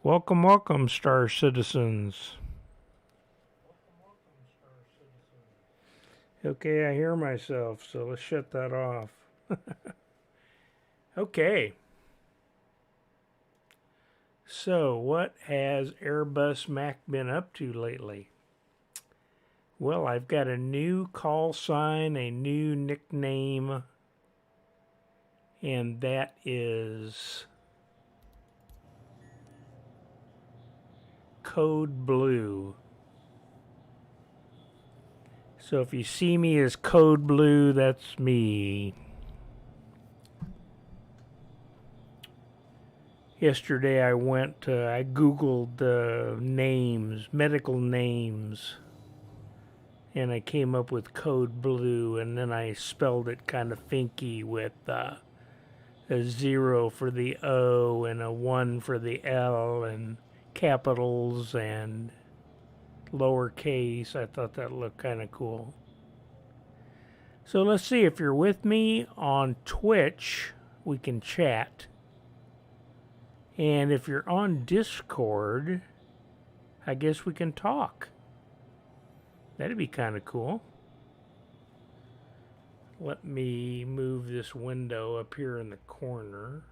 Welcome, welcome, Star Citizens. Okay, I hear myself, so let's shut that off. Okay, so what has Airbus Mac been up to lately? Well, I've got a new call sign, a new nickname, and that is Code Blue. So if you see me as Code Blue, that's me. Yesterday I Googled names, medical names, and I came up with Code Blue, and then I spelled it kind of finky with a 0 for the O and a 1 for the L and capitals and lowercase. I thought that looked kind of cool. So let's see, if you're with me on Twitch, we can chat. And if you're on Discord, I guess we can talk. That'd be kind of cool. Let me move this window up here in the corner.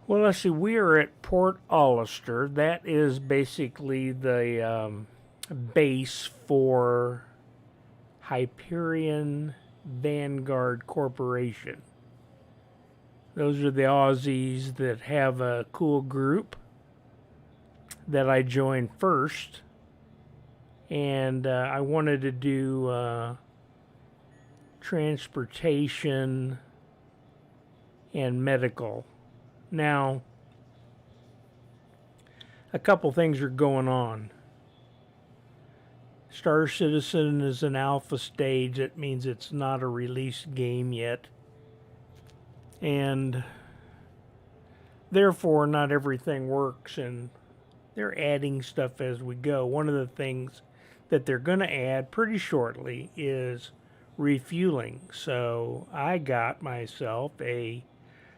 Well, let's see. We are at Port Hollister. That is basically the base for Hyperion Vanguard Corporation. Those are the Aussies that have a cool group that I joined first. And I wanted to do transportation and medical. Now, a couple things are going on. Star Citizen is an alpha stage. That means it's not a released game yet. And therefore, not everything works, and they're adding stuff as we go. One of the things that they're going to add pretty shortly is refueling. So I got myself a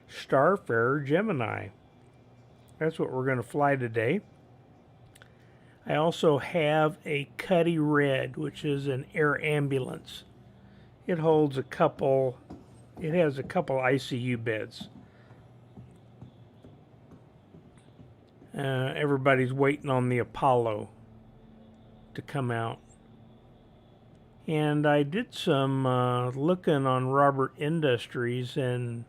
Starfarer Gemini. That's what we're going to fly today. I also have a Cuddy Red, which is an air ambulance. It has a couple ICU beds. Everybody's waiting on the Apollo to come out. And I did some looking on Robert Industries, and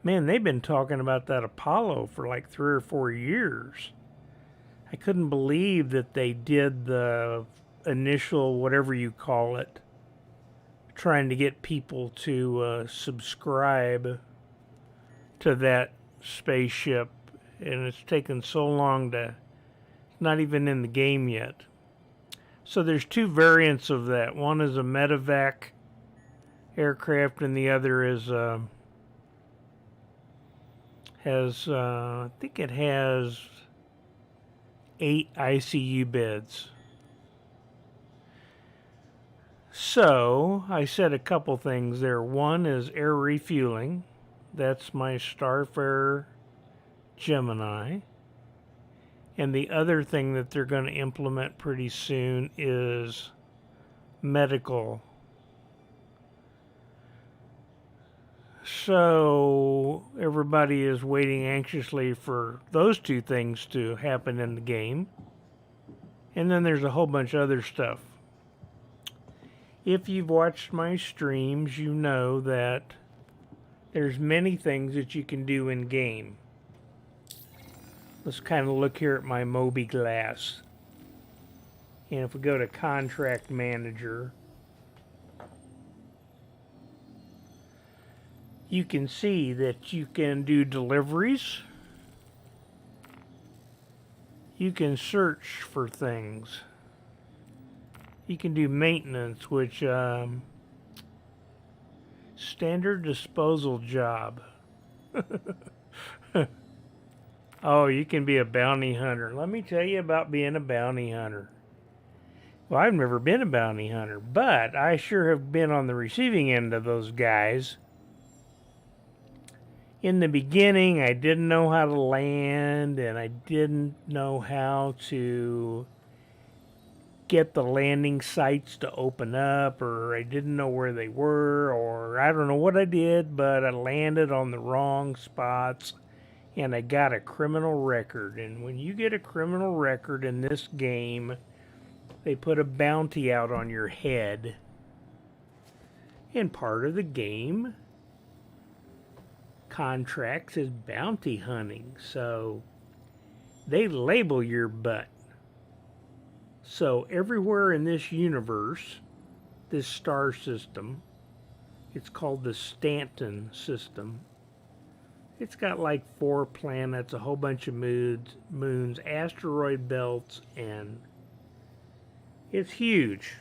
man, they've been talking about that Apollo for like 3 or 4 years. I couldn't believe that they did the initial, whatever you call it, trying to get people to subscribe to that spaceship, and it's taken so long to, not even in the game yet. So there's 2 variants of that. One is a medevac aircraft, and the other is I think it has 8 ICU beds. So I said a couple things there. One is air refueling. That's my Starfarer Gemini. And the other thing that they're going to implement pretty soon is medical. So everybody is waiting anxiously for those 2 things to happen in the game. And then there's a whole bunch of other stuff. If you've watched my streams, you know that there's many things that you can do in game. Let's kind of look here at my Moby Glass. And if we go to Contract Manager, you can see that you can do deliveries. You can search for things. You can do maintenance, which standard disposal job. Oh, you can be a bounty hunter. Let me tell you about being a bounty hunter. Well, I've never been a bounty hunter, but I sure have been on the receiving end of those guys. In the beginning, I didn't know how to land, and I didn't know how to get the landing sites to open up, or I didn't know where they were, or I don't know what I did, but I landed on the wrong spots and I got a criminal record. And when you get a criminal record in this game, they put a bounty out on your head. And part of the game contracts is bounty hunting. So they label your butt. So everywhere in this universe, this star system, it's called the Stanton system. It's got like 4 planets, a whole bunch of moons, asteroid belts, and it's huge.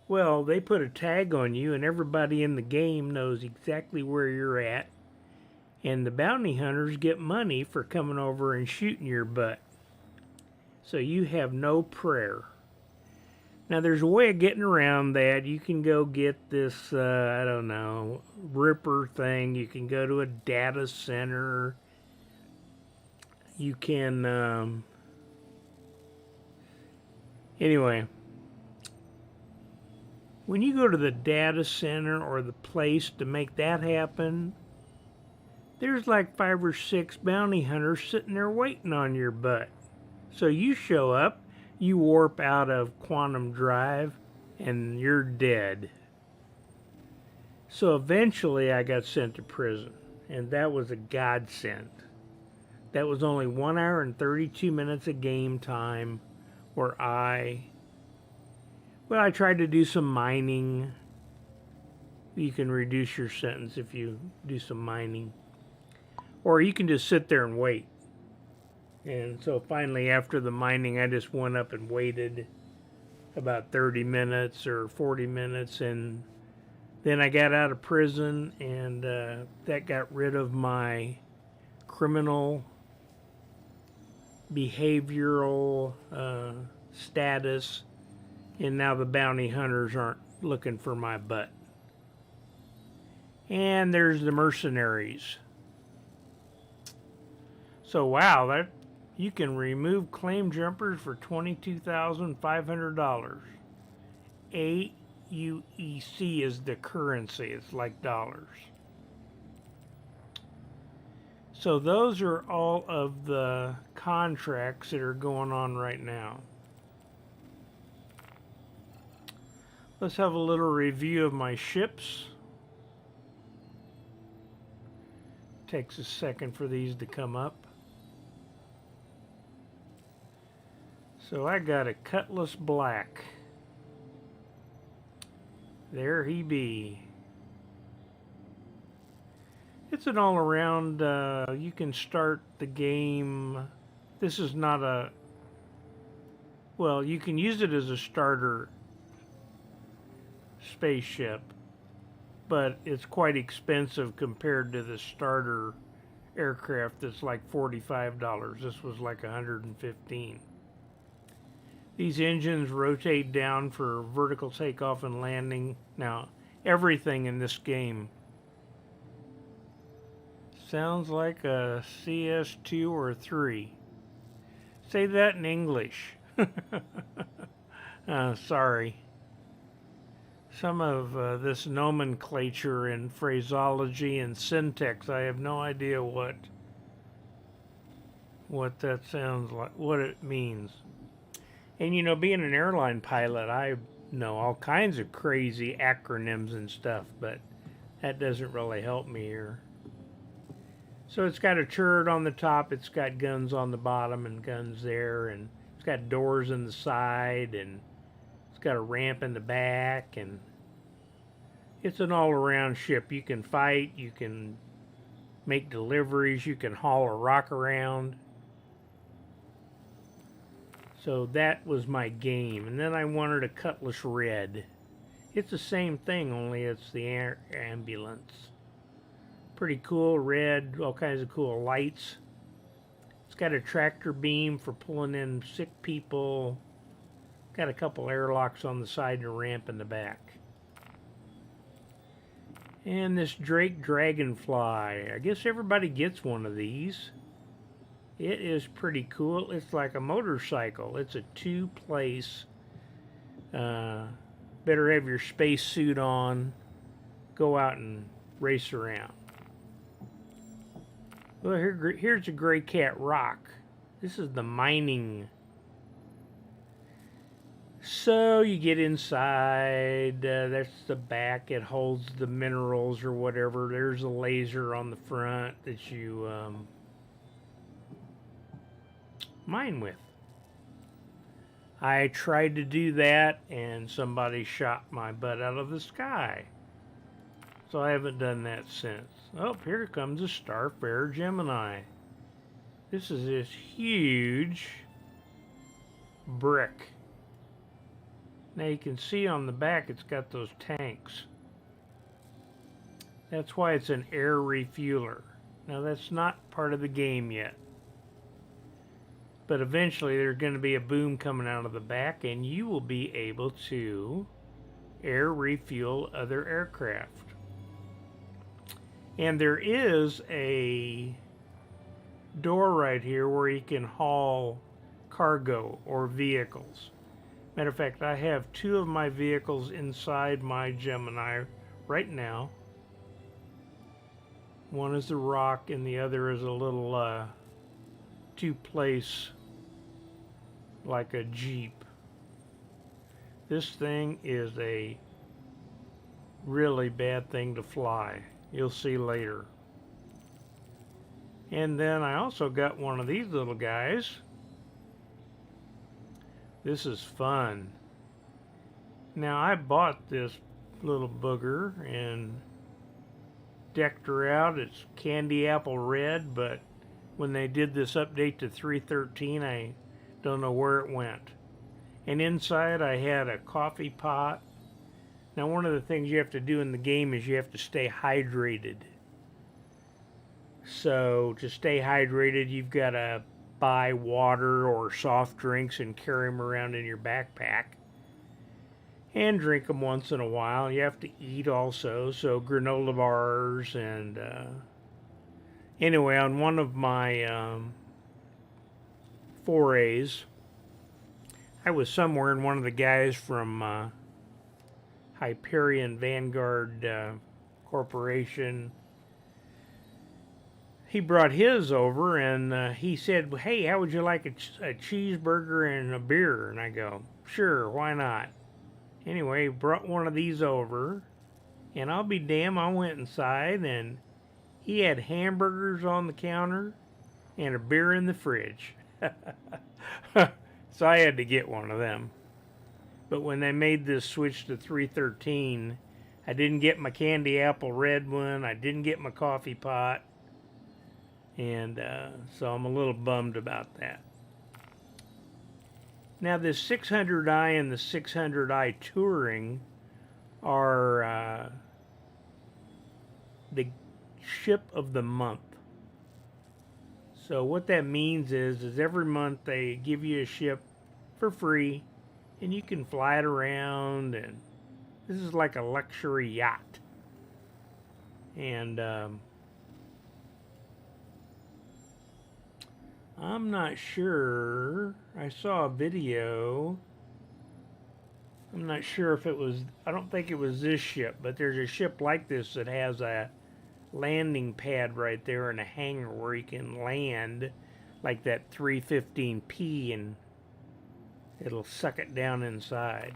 Well, they put a tag on you, and everybody in the game knows exactly where you're at. And the bounty hunters get money for coming over and shooting your butt. So you have no prayer. Now, there's a way of getting around that. You can go get this, I don't know, Ripper thing. You can go to a data center. You can, anyway, when you go to the data center or the place to make that happen, there's like 5 or 6 bounty hunters sitting there waiting on your butt. So you show up, you warp out of quantum drive, and you're dead. So eventually I got sent to prison, and that was a godsend. That was only 1 hour and 32 minutes of game time where I tried to do some mining. You can reduce your sentence if you do some mining. Or you can just sit there and wait. And so finally, after the mining, I just went up and waited about 30 minutes or 40 minutes. And then I got out of prison, and that got rid of my criminal behavioral status. And now the bounty hunters aren't looking for my butt. And there's the mercenaries. So wow, that you can remove claim jumpers for $22,500. AUEC is the currency. It's like dollars. So those are all of the contracts that are going on right now. Let's have a little review of my ships. Takes a second for these to come up. So I got a Cutlass Black. There he be. It's an all-around, you can start the game. This is not a, well, you can use it as a starter spaceship, but it's quite expensive compared to the starter aircraft that's like $45. This was like $115. These engines rotate down for vertical takeoff and landing. Now, everything in this game sounds like a CS2 or 3. Say that in English. Sorry. Some of this nomenclature and phraseology and syntax, I have no idea what that sounds like, what it means. And you know, being an airline pilot, I know all kinds of crazy acronyms and stuff, but that doesn't really help me here. So it's got a turret on the top, it's got guns on the bottom and guns there, and it's got doors in the side, and it's got a ramp in the back, and it's an all-around ship. You can fight, you can make deliveries, you can haul a rock around. So that was my game. And then I wanted a Cutlass Red. It's the same thing, only it's the air ambulance. Pretty cool, red, all kinds of cool lights. It's got a tractor beam for pulling in sick people. Got a couple airlocks on the side and a ramp in the back. And this Drake Dragonfly. I guess everybody gets one of these. It is pretty cool. It's like a motorcycle. It's a two-place. Better have your space suit on. Go out and race around. Well, here's a gray cat rock. This is the mining. So you get inside. That's the back. It holds the minerals or whatever. There's a laser on the front that you mine with. I tried to do that and somebody shot my butt out of the sky. So I haven't done that since. Oh, here comes a Starfarer Gemini. This is this huge brick. Now you can see on the back it's got those tanks. That's why it's an air refueler. Now that's not part of the game yet. But eventually there's going to be a boom coming out of the back and you will be able to air refuel other aircraft. And there is a door right here where you can haul cargo or vehicles. Matter of fact, I have two of my vehicles inside my Gemini right now. One is a rock and the other is a little two-place like a Jeep. This thing is a really bad thing to fly. You'll see later. And then I also got one of these little guys. This is fun. Now I bought this little booger and decked her out. It's candy apple red, but when they did this update to 3.13, I don't know where it went. And inside I had a coffee pot. Now one of the things you have to do in the game is you have to stay hydrated. So to stay hydrated, you've got to buy water or soft drinks and carry them around in your backpack. And drink them once in a while. You have to eat also, so granola bars and... Anyway, on one of my forays, I was somewhere and one of the guys from Hyperion Vanguard Corporation, he brought his over and he said, hey, how would you like a cheeseburger and a beer? And I go, sure, why not? Anyway, he brought one of these over, and I'll be damned, I went inside and he had hamburgers on the counter and a beer in the fridge. So I had to get one of them. But when they made this switch to 3.13, I didn't get my candy apple red one. I didn't get my coffee pot. And so I'm a little bummed about that. Now this 600i and the 600i Touring are the ship of the month. So what that means is every month they give you a ship for free and you can fly it around, and this is like a luxury yacht. And I'm not sure. I saw a video. I'm not sure if it was, I don't think it was this ship, but there's a ship like this that has a landing pad right there and a hangar where you can land like that 315P and it'll suck it down inside.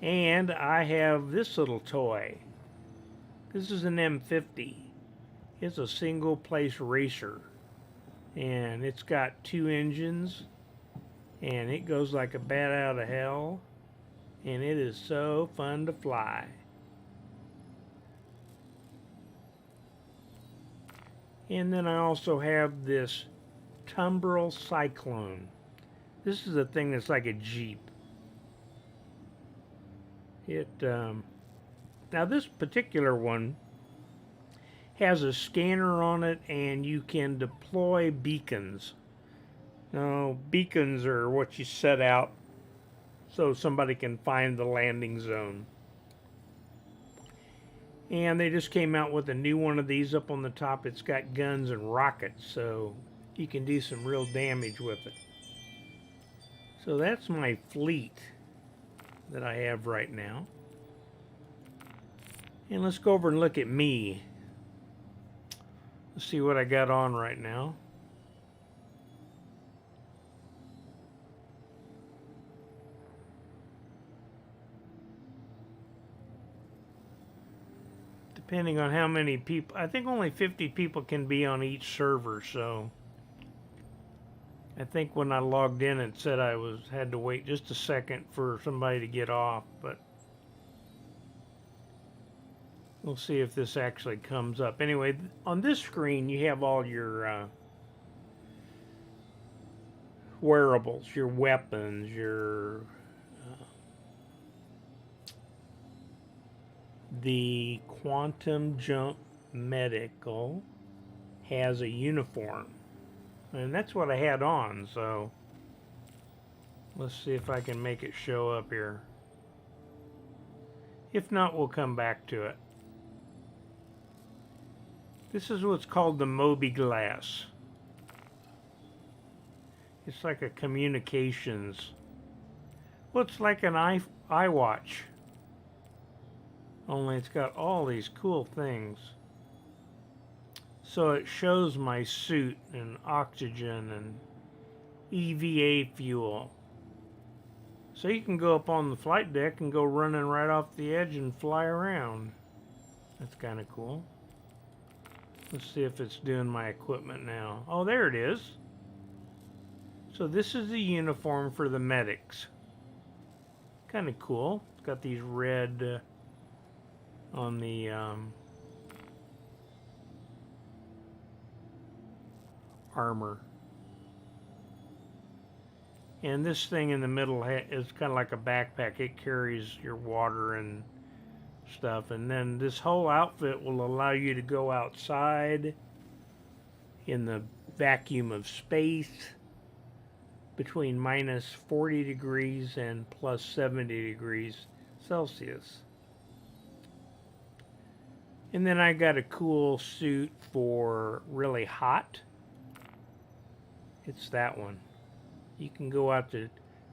And I have this little toy. This is an M50. It's a single place racer. And it's got 2 engines. And it goes like a bat out of hell. And it is so fun to fly. And then I also have this Tumbril Cyclone. This is a thing that's like a Jeep. Now this particular one has a scanner on it and you can deploy beacons. Now beacons are what you set out so somebody can find the landing zone. And they just came out with a new one of these up on the top. It's got guns and rockets, so you can do some real damage with it. So that's my fleet that I have right now. And let's go over and look at me. Let's see what I got on right now. Depending on how many people, I think only 50 people can be on each server, so I think when I logged in it said I had to wait just a second for somebody to get off, but we'll see if this actually comes up. Anyway, on this screen you have all your wearables, your weapons, your the Quantum Jump Medical has a uniform, and that's what I had on, so let's see if I can make it show up here. If not, we'll come back to it. This is what's called the Moby Glass. It's like a communications. Well, it's like an iWatch. Only it's got all these cool things. So it shows my suit and oxygen and EVA fuel. So you can go up on the flight deck and go running right off the edge and fly around. That's kind of cool. Let's see if it's doing my equipment now. Oh, there it is. So this is the uniform for the medics. Kind of cool. It's got these red on the armor. And this thing in the middle is kind of like a backpack. It carries your water and stuff. And then this whole outfit will allow you to go outside in the vacuum of space between minus 40 degrees and plus 70 degrees Celsius. And then I got a cool suit for really hot. It's that one. You can go out to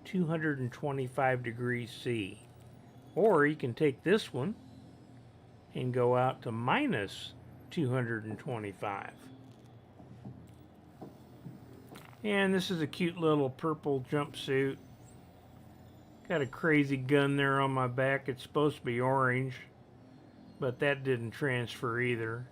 225 degrees C. Or you can take this one and go out to minus 225. And this is a cute little purple jumpsuit. Got a crazy gun there on my back. It's supposed to be orange, but that didn't transfer either.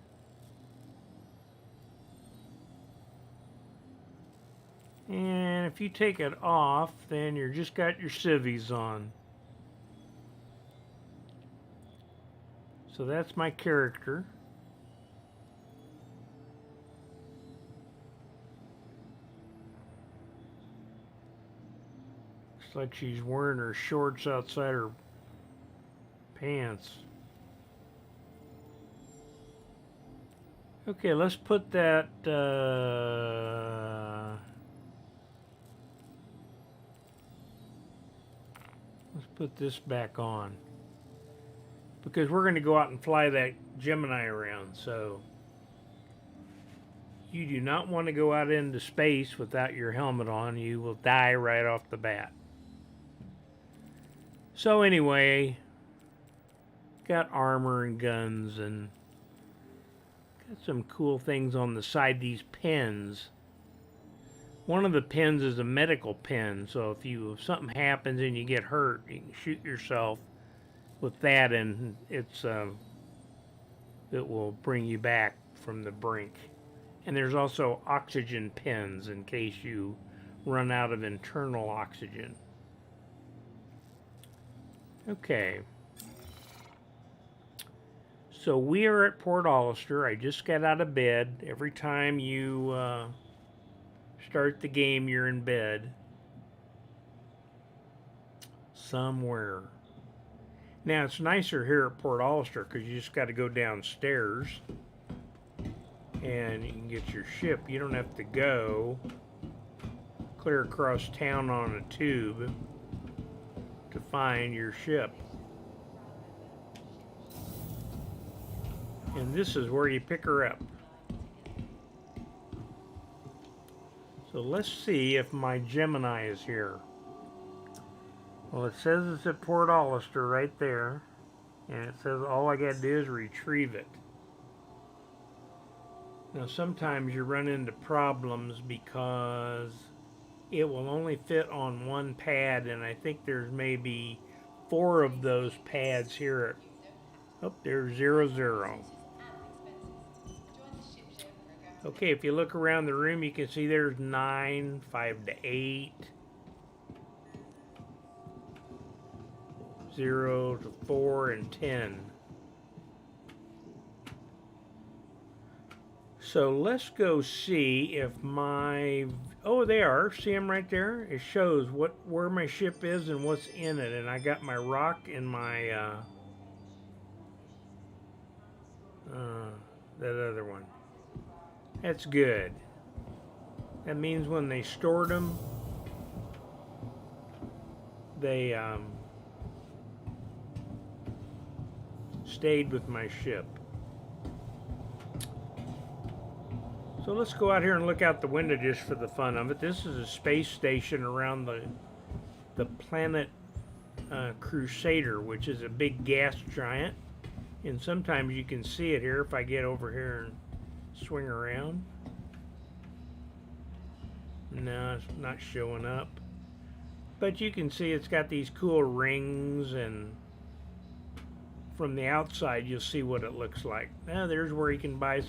And if you take it off, then you're just got your civvies on. So that's my character. Looks like she's wearing her shorts outside her pants. Okay, let's put that let's put this back on, because we're going to go out and fly that Gemini around. So you do not want to go out into space without your helmet on. You will die right off the bat. So anyway, got armor and guns and got some cool things on the side. These pens. One of the pens is a medical pen, so if something happens and you get hurt, you can shoot yourself with that, and it will bring you back from the brink. And there's also oxygen pens in case you run out of internal oxygen. Okay. So we are at Port Hollister. I just got out of bed. Every time you start the game, you're in bed somewhere. Now, it's nicer here at Port Hollister because you just got to go downstairs and you can get your ship. You don't have to go clear across town on a tube to find your ship. And this is where you pick her up. So let's see if my Gemini is here. Well, it says it's at Port Hollister right there. And it says all I got to do is retrieve it. Now sometimes you run into problems because it will only fit on one pad, and I think there's maybe 4 of those pads here. Oh, there's 00. Okay, if you look around the room, you can see there's 9, 5 to 8, 0 to 4, and 10. So let's go see if my... Oh, they are. See them right there? It shows where my ship is and what's in it. And I got my rock and my... that other one. That's good. That means when they stored them, they stayed with my ship. So let's go out here and look out the window just for the fun of it. This is a space station around the planet Crusader, which is a big gas giant. And sometimes you can see it here if I get over here and swing around. No, it's not showing up. But you can see it's got these cool rings, and from the outside you'll see what it looks like. Now there's where you can buy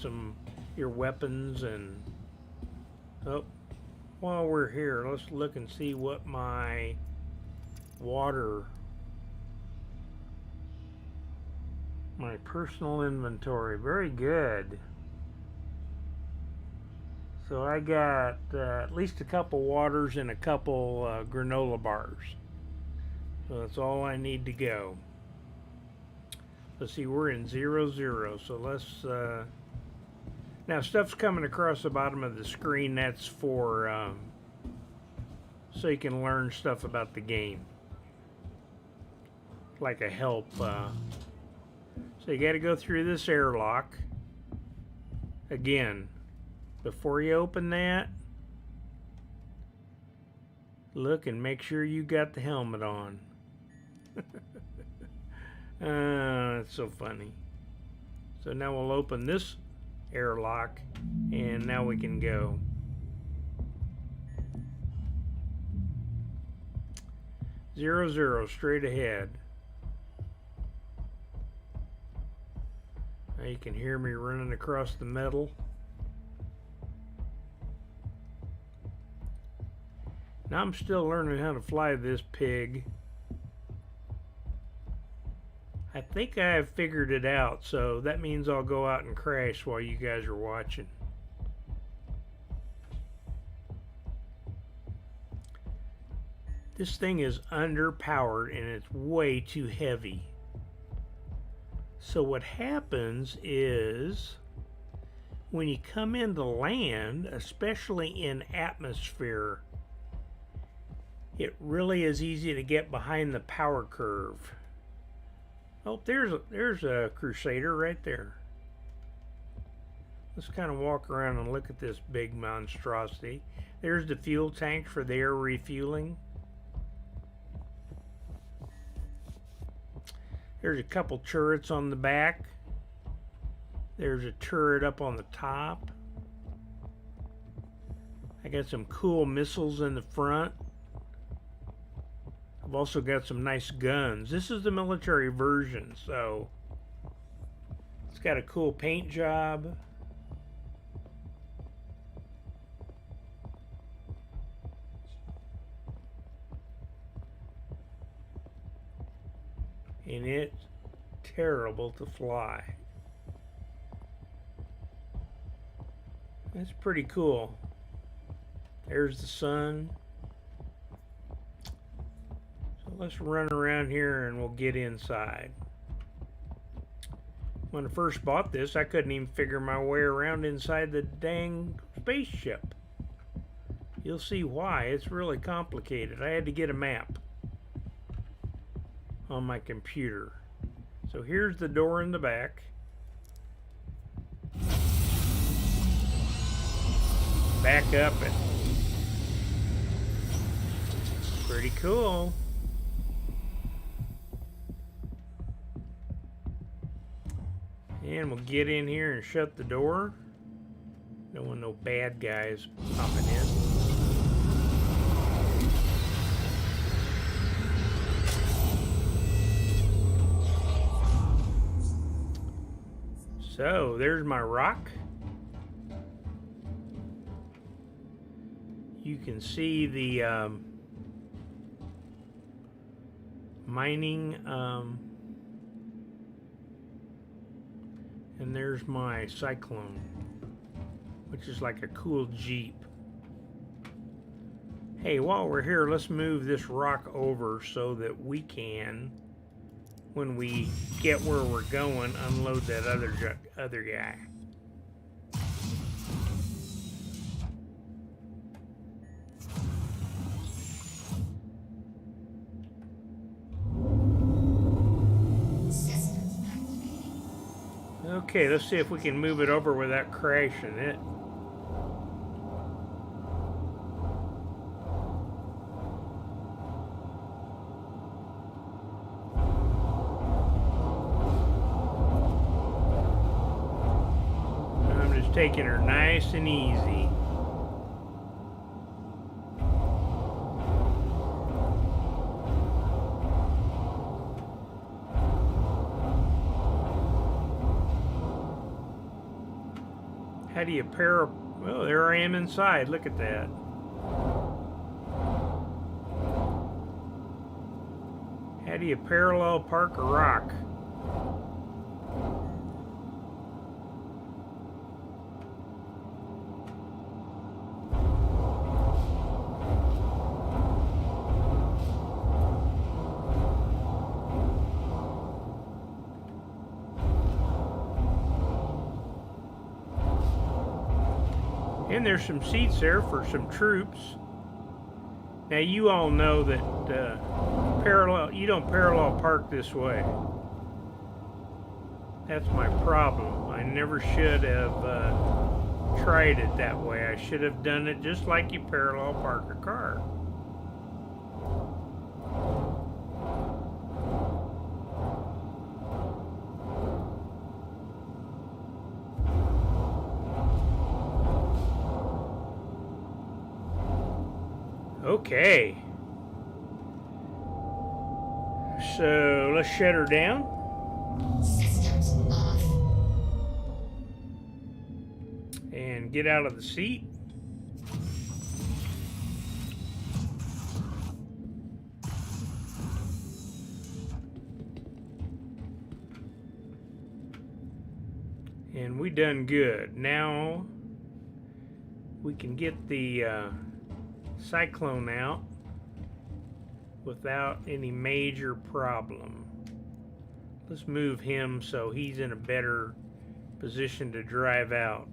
your weapons. And oh, while we're here, let's look and see what my my personal inventory. Very good. So I got at least a couple waters and a couple granola bars. So that's all I need to go. Let's see, we're in 00. So let's... now stuff's coming across the bottom of the screen. That's for... so you can learn stuff about the game. Like a help. So you got to go through this airlock. Again. Before you open that, look and make sure you got the helmet on. That's so funny. So now we'll open this airlock, and now we can go. Zero, straight ahead. Now you can hear me running across the metal. Now I'm still learning how to fly this pig. I think I have figured it out, so that means I'll go out and crash while you guys are watching. This thing is underpowered and it's way too heavy. So what happens is when you come into land, especially in atmosphere, it really is easy to get behind the power curve. Oh, there's a Crusader right there. Let's kind of walk around and look at this big monstrosity. There's the fuel tank for the air refueling. There's a couple turrets on the back. There's a turret up on the top. I got some cool missiles in the front. I've also got some nice guns. This is the military version, so it's got a cool paint job. And it's terrible to fly. That's pretty cool. There's the sun. Let's run around here and we'll get inside. When I first bought this, I couldn't even figure my way around inside the dang spaceship. You'll see why. It's really complicated. I had to get a map on my computer. So here's the door in the back. back up it. Pretty cool. And we'll get in here and shut the door. Don't want no bad guys popping in. So there's my rock. You can see the mining, and there's my Cyclone, which is like a cool Jeep. Hey, while we're here, let's move this rock over so that we can, when we get where we're going, unload that other guy. Okay, let's see if we can move it over without crashing it. I'm just taking her nice and easy. How do you pair? Oh, there I am inside. Look at that. How do you parallel park a rock? And there's some seats there for some troops. Now you all know that you don't parallel park this way. That's my problem. I never should have tried it that way. I should have done it just like you parallel park a car. Okay, so let's shut her down. Systems off. And get out of the seat. And we done good. Now we can get the Cyclone out without any major problem. Let's move him so he's in a better position to drive out.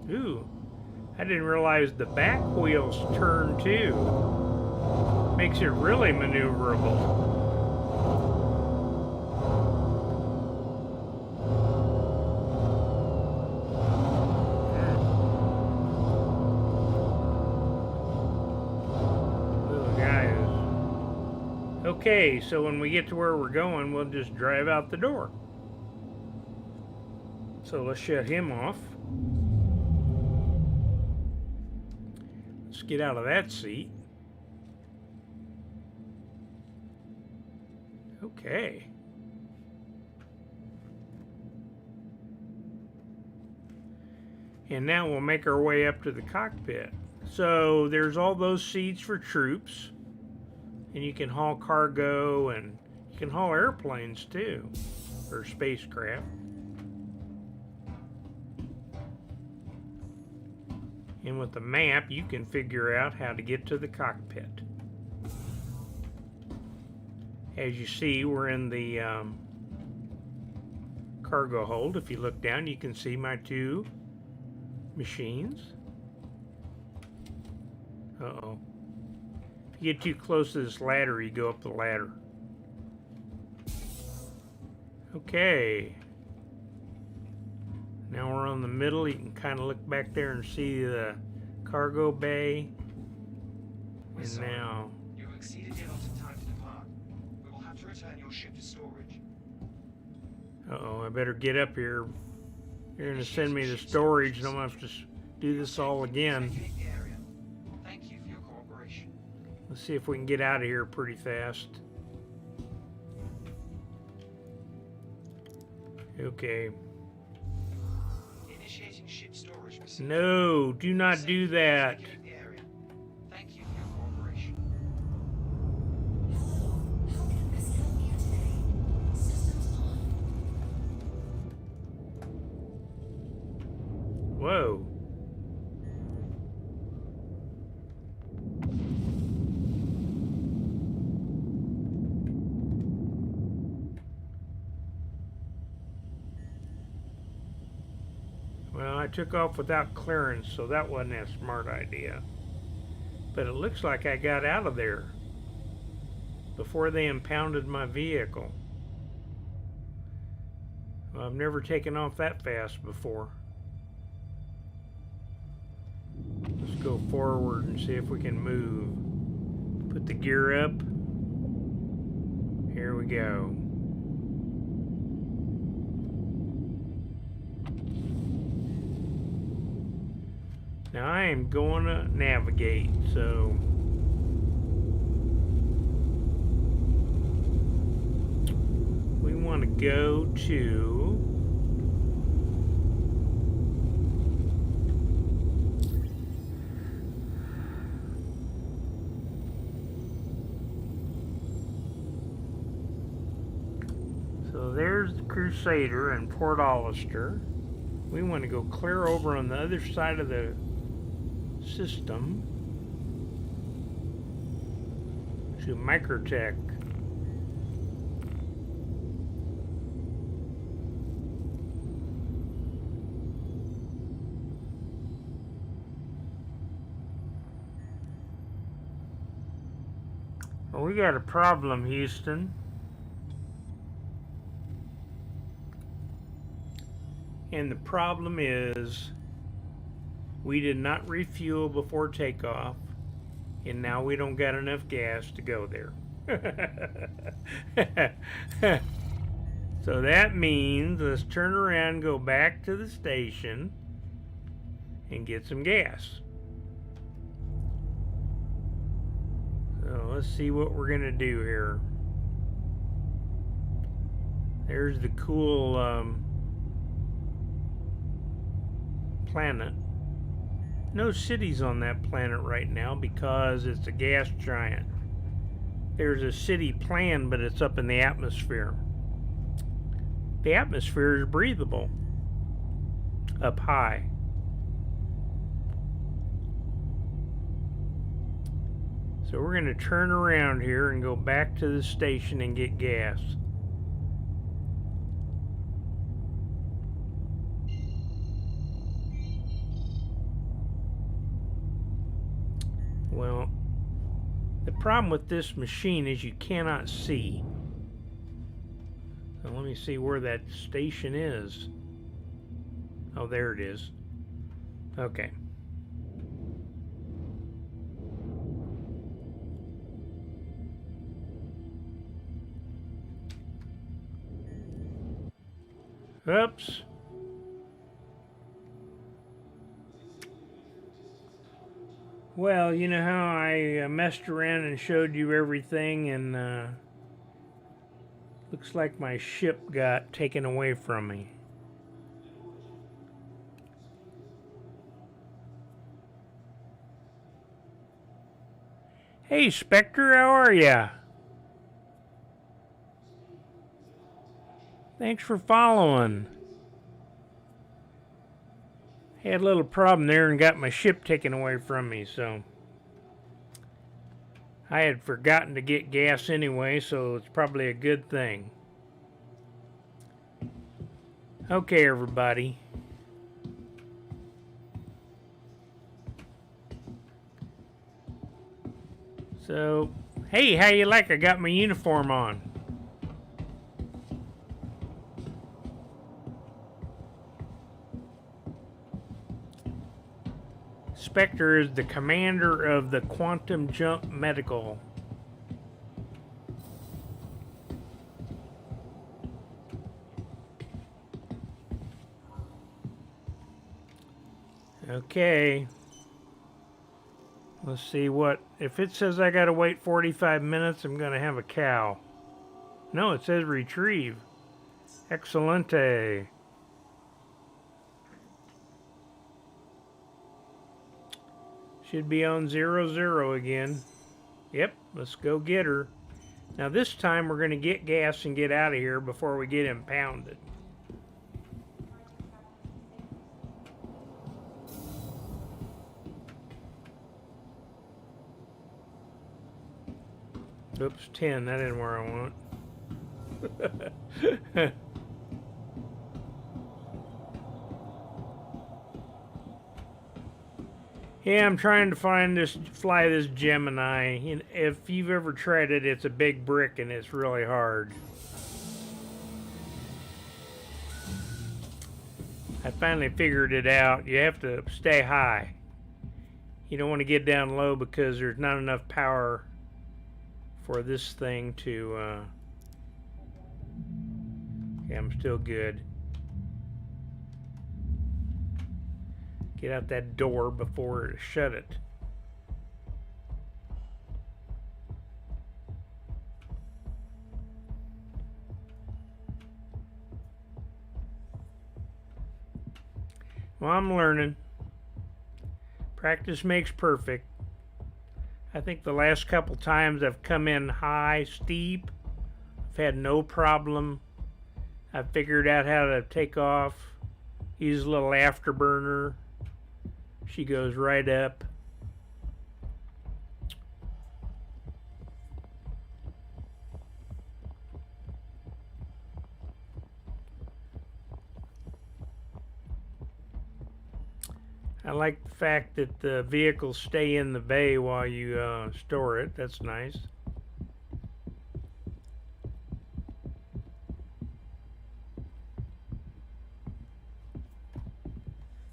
Ooh, I didn't realize the back wheels turn too. Makes it really maneuverable. Little guy is... Okay, so when we get to where we're going, we'll just drive out the door. So let's shut him off. Let's get out of that seat. Okay. And now we'll make our way up to the cockpit. So there's all those seats for troops. And you can haul cargo and you can haul airplanes too. Or spacecraft. And with the map, you can figure out how to get to the cockpit. As you see, we're in the cargo hold. If you look down, you can see my two machines. Uh-oh. If you get too close to this ladder, you go up the ladder. Okay. Now we're on the middle. You can kind of look back there and see the cargo bay. And now... You have exceeded your allotted time to depart. We will have to return your ship to storage. Uh-oh, I better get up here. You're going to send me to storage, and I'm going to have to do this all again. Vacate the area. Thank you for your cooperation. Let's see if we can get out of here pretty fast. Okay. Initiating ship storage procedure. No, do not do that. Vacate the area. Thank you for your cooperation. Hello, how can I help you today? Systems on. Whoa. Well, I took off without clearance, so that wasn't a smart idea. But it looks like I got out of there before they impounded my vehicle. Well, I've never taken off that fast before. Let's go forward and see if we can move. Put the gear up. Here we go. Now I am going to navigate, so we want to go to so there's the Crusader and Port Hollister. We want to go clear over on the other side of the system to Microtech. Well, we got a problem, Houston. And the problem is we did not refuel before takeoff, and now we don't got enough gas to go there. So that means let's turn around, go back to the station, and get some gas. So let's see what we're gonna do here. There's the cool planet. No cities on that planet right now because it's a gas giant. There's a city planned, but it's up in the atmosphere. The atmosphere is breathable up high. So we're going to turn around here and go back to the station and get gas. Well, the problem with this machine is you cannot see. So let me see where that station is. Oh, there it is. Okay. Oops. Well, you know how I messed around and showed you everything, and looks like my ship got taken away from me. Hey, Spectre, how are ya? Thanks for following. Had a little problem there and got my ship taken away from me, so I had forgotten to get gas anyway, so it's probably a good thing. Okay, everybody. So, hey, how you like? I got my uniform on. Spectre is the commander of the Quantum Jump Medical. Okay. Let's see what... If it says I gotta wait 45 minutes, I'm gonna have a cow. No, it says retrieve. Excelente. Should be on 00 again. Yep, let's go get her. Now this time we're gonna get gas and get out of here before we get impounded. Oops, 10, that isn't where I want. Yeah, I'm trying to fly this Gemini. If you've ever tried it, it's a big brick and it's really hard. I finally figured it out. You have to stay high. You don't want to get down low because there's not enough power for this thing to... Okay, I'm still good. Get out that door before it shut it. Well, I'm learning. Practice makes perfect. I think the last couple times I've come in high, steep, I've had no problem. I've figured out how to take off, use a little afterburner. She goes right up. I like the fact that the vehicles stay in the bay while you store it. That's nice.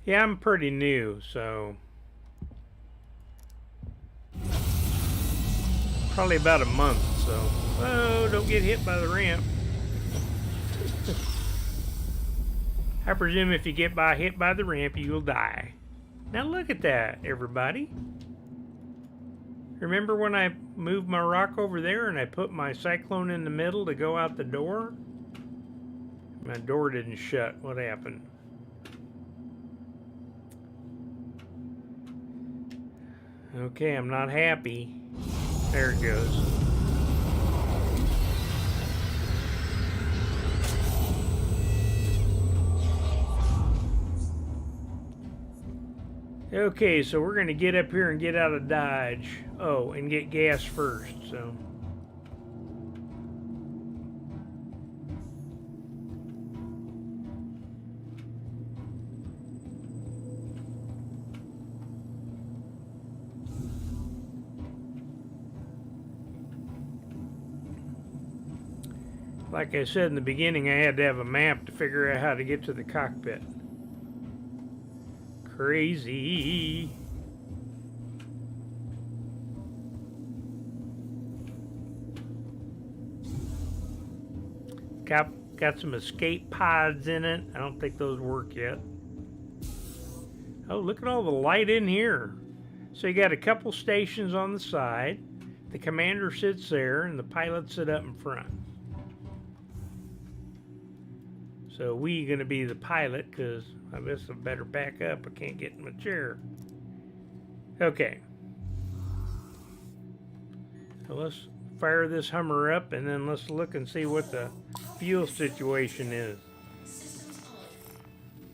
Yeah, I'm pretty new, so probably about a month, so... Oh, don't get hit by the ramp. I presume if you get hit by the ramp, you'll die. Now look at that, everybody. Remember when I moved my rock over there and I put my cyclone in the middle to go out the door? My door didn't shut. What happened? Okay, I'm not happy. There it goes. Okay, so we're going to get up here and get out of Dodge. Oh, and get gas first, so... Like I said in the beginning, I had to have a map to figure out how to get to the cockpit. Crazy. Got some escape pods in it. I don't think those work yet. Oh, look at all the light in here. So you got a couple stations on the side. The commander sits there and the pilots sit up in front. So we gonna be the pilot because I guess I better back up. I can't get in my chair. Okay. So let's fire this Hummer up and then let's look and see what the fuel situation is.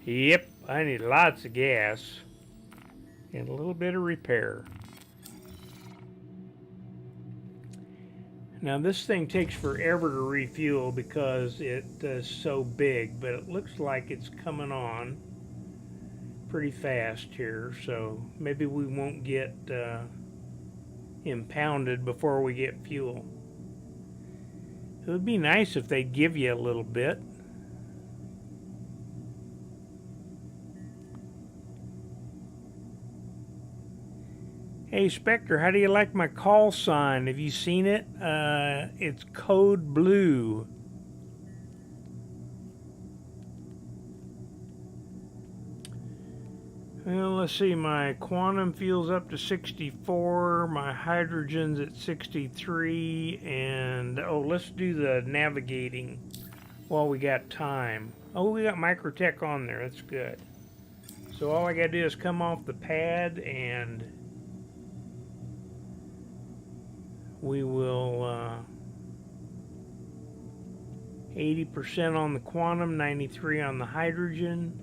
Yep, I need lots of gas and a little bit of repair. Now this thing takes forever to refuel because it is so big, but it looks like it's coming on pretty fast here, so maybe we won't get impounded before we get fuel. It would be nice if they'd give you a little bit. Hey Spectre, how do you like my call sign? Have you seen it? It's Code Blue. Well, let's see, my quantum fuel's up to 64, my hydrogen's at 63, and let's do the navigating while we got time. Oh, we got microtech on there, that's good. So all I gotta do is come off the pad and we will 80% on the quantum, 93 on the hydrogen.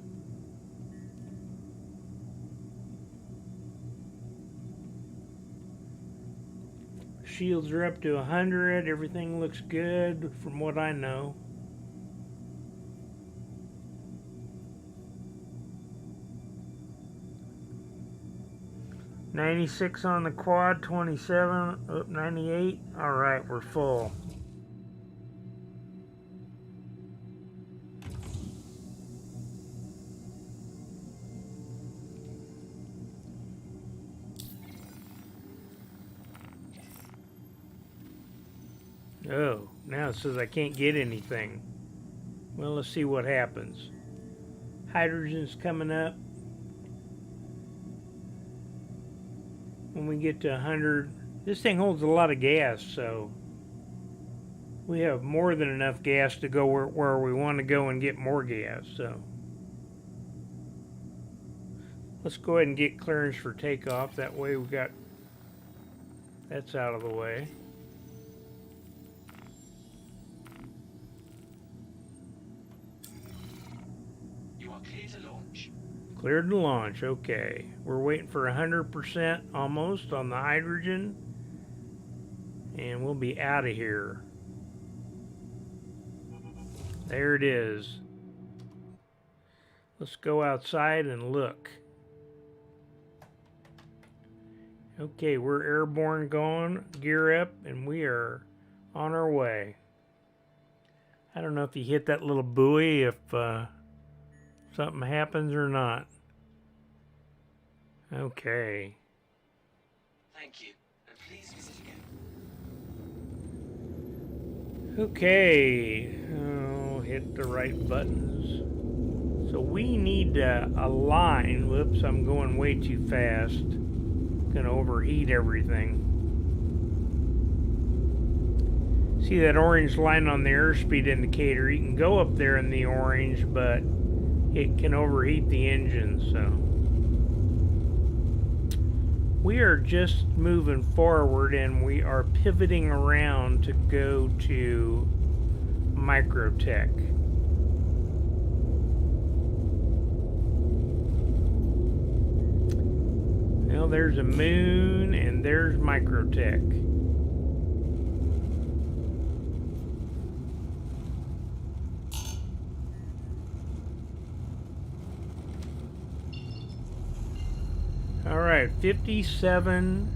Shields are up to 100. Everything looks good from what I know. $96 on the quad, 27, 98. All right, we're full. Oh, now it says I can't get anything. Well, let's see what happens. Hydrogen's coming up. When we get to 100, this thing holds a lot of gas, so we have more than enough gas to go where we want to go and get more gas. So let's go ahead and get clearance for takeoff. That way we got that's out of the way. Cleared to launch, okay. We're waiting for 100% almost on the hydrogen. And we'll be out of here. There it is. Let's go outside and look. Okay, we're airborne going, gear up, and we are on our way. I don't know if you hit that little buoy, if something happens or not. Okay. Thank you, and please visit again. Okay. Oh, hit the right buttons. So we need a line. Whoops, I'm going way too fast. Gonna overheat everything. See that orange line on the airspeed indicator? You can go up there in the orange, but it can overheat the engine, so. We are just moving forward and we are pivoting around to go to microtech. Well, there's a moon and there's microtech. All right, 57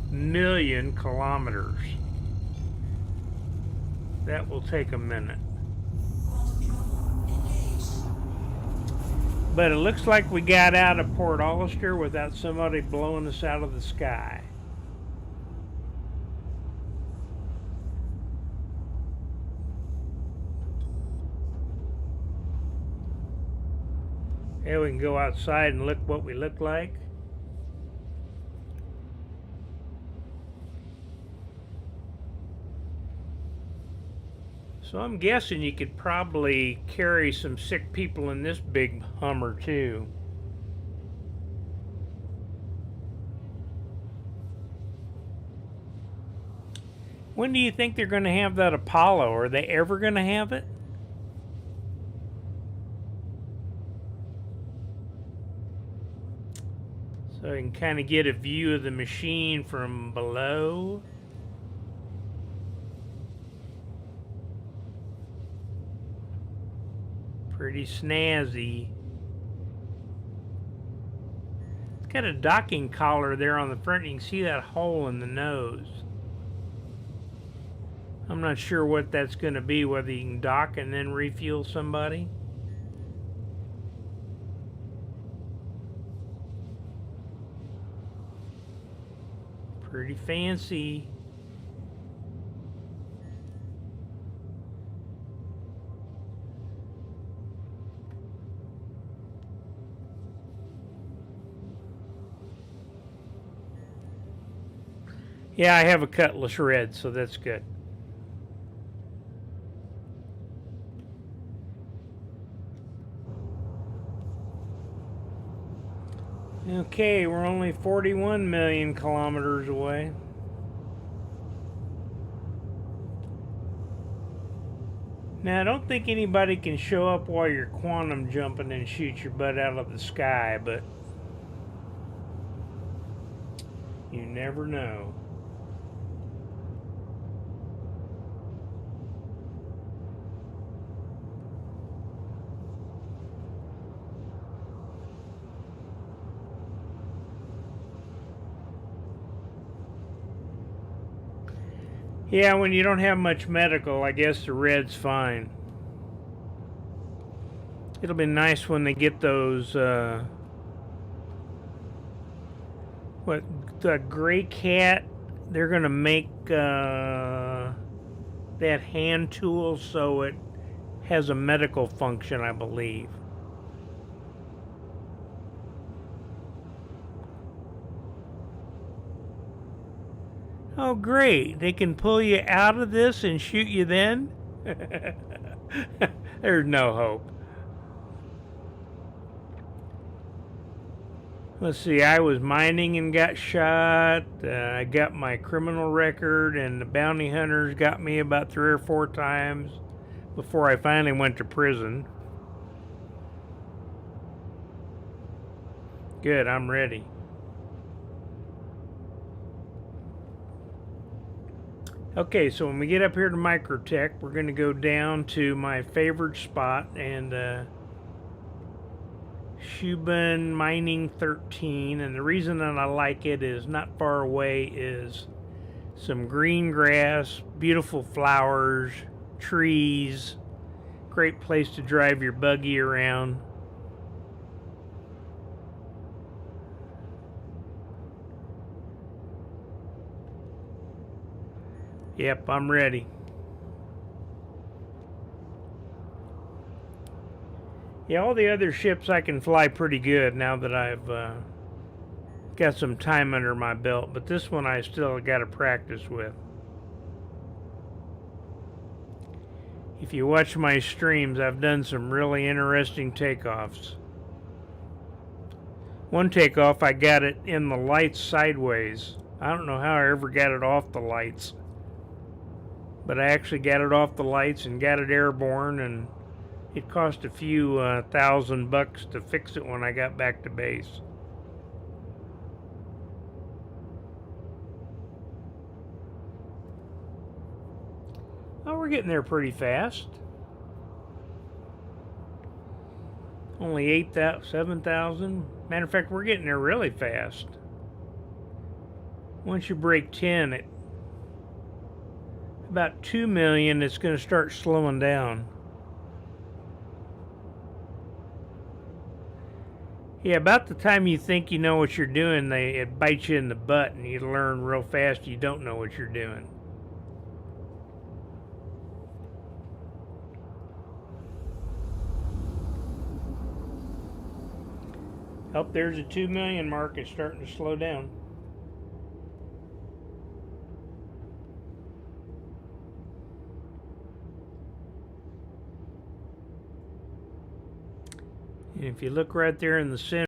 million kilometers. That will take a minute. But it looks like we got out of Port Hollister without somebody blowing us out of the sky. Yeah, we can go outside and look what we look like. So I'm guessing you could probably carry some sick people in this big Hummer too. When do you think they're going to have that Apollo? Are they ever going to have it? So you can kind of get a view of the machine from below. Pretty snazzy. got a docking collar there on the front. You can see that hole in the nose. I'm not sure what that's going to be, whether you can dock and then refuel somebody. Pretty fancy. Yeah, I have a Cutlass Red, so that's good. Okay, we're only 41 million kilometers away. Now, I don't think anybody can show up while you're quantum jumping and shoot your butt out of the sky, but you never know. Yeah, when you don't have much medical, I guess the red's fine. It'll be nice when they get those, the gray cat, they're going to make that hand tool so it has a medical function, I believe. Oh, great. They can pull you out of this and shoot you then? There's no hope. Let's see, I was mining and got shot. I got my criminal record, and the bounty hunters got me about 3 or 4 times before I finally went to prison. Good, I'm ready. Okay, so when we get up here to Microtech, we're going to go down to my favorite spot, and Shubin Mining 13, and the reason that I like it is not far away is some green grass, beautiful flowers, trees, great place to drive your buggy around. Yep, I'm ready. Yeah, all the other ships I can fly pretty good now that I've got some time under my belt, but this one I still got to practice with. If you watch my streams, I've done some really interesting takeoffs. One takeoff, I got it in the lights sideways. I don't know how I ever got it off the lights, but I actually got it off the lights and got it airborne, and it cost a few $1,000 to fix it when I got back to base. Oh, we're getting there pretty fast. Only 8,000, 7,000. Matter of fact, we're getting there really fast. Once you break 10, at about 2 million, it's going to start slowing down. Yeah, about the time you think you know what you're doing, it bites you in the butt, and you learn real fast you don't know what you're doing. Oh, there's a 2 million mark. It's starting to slow down. And if you look right there in the center,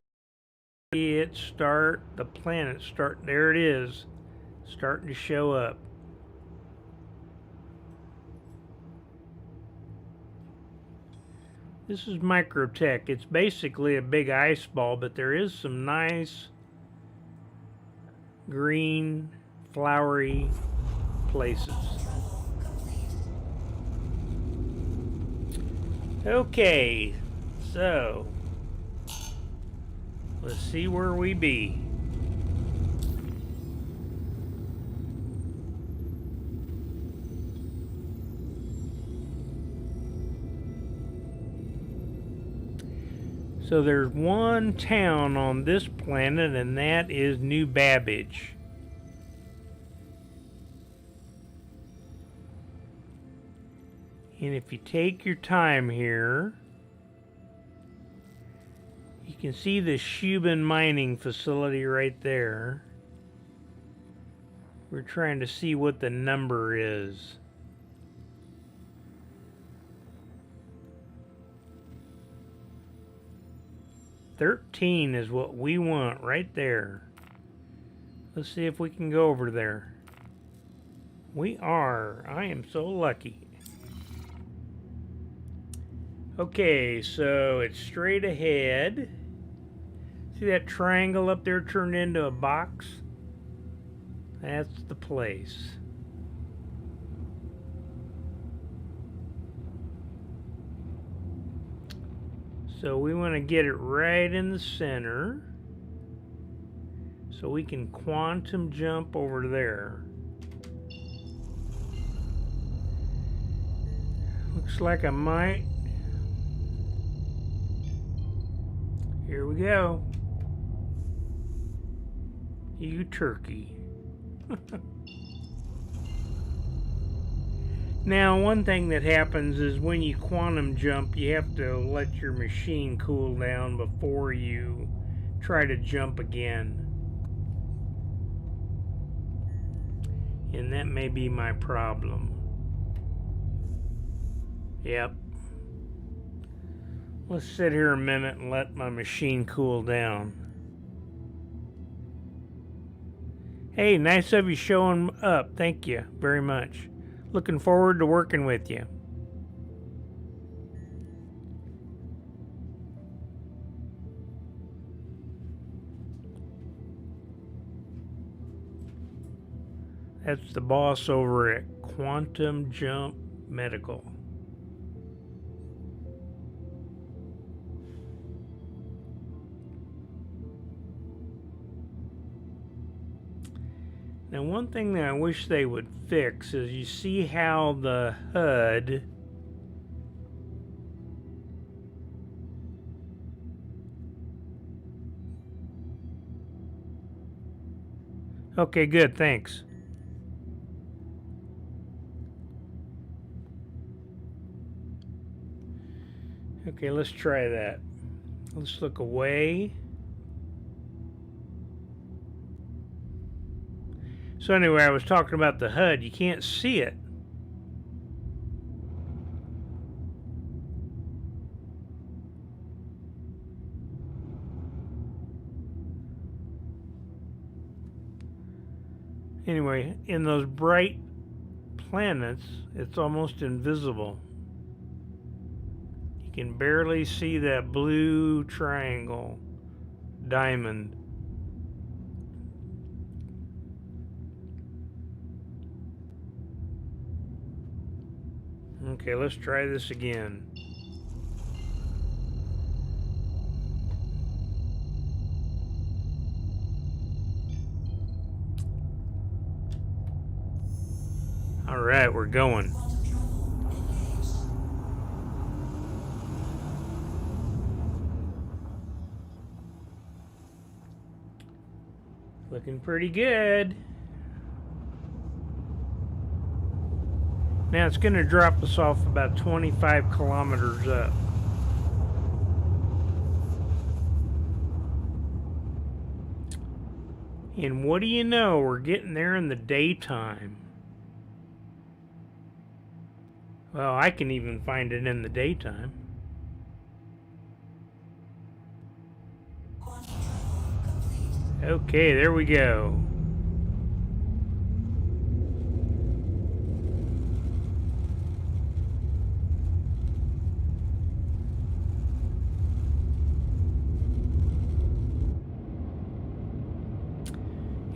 the planet start, there it is, starting to show up. This is Microtech. It's basically a big ice ball, but there is some nice green, flowery places. Okay, so Let's see where we be. So there's one town on this planet, and that is New Babbage. And if you take your time here, you can see the Shubin mining facility right there. We're trying to see what the number is. $13 is what we want right there. Let's see if we can go over there. We are. I am so lucky. Okay, so it's straight ahead. See that triangle up there turned into a box? That's the place. So we want to get it right in the center so we can quantum jump over there. Looks like I might. Here we go. You turkey. Now, one thing that happens is when you quantum jump, you have to let your machine cool down before you try to jump again. And that may be my problem. Yep. Let's sit here a minute and let my machine cool down. Hey, nice of you showing up. Thank you very much. Looking forward to working with you. That's the boss over at Quantum Jump Medical. Now, one thing that I wish they would fix is you see how the HUD okay, good, thanks. Okay, let's try that. Let's look away. So anyway, I was talking about the HUD. You can't see it. Anyway, in those bright planets, it's almost invisible. You can barely see that blue triangle, diamond. Okay, let's try this again. All right, we're going. Looking pretty good. Now it's going to drop us off about 25 kilometers up. And what do you know? We're getting there in the daytime. Well, I can even find it in the daytime. Okay, there we go.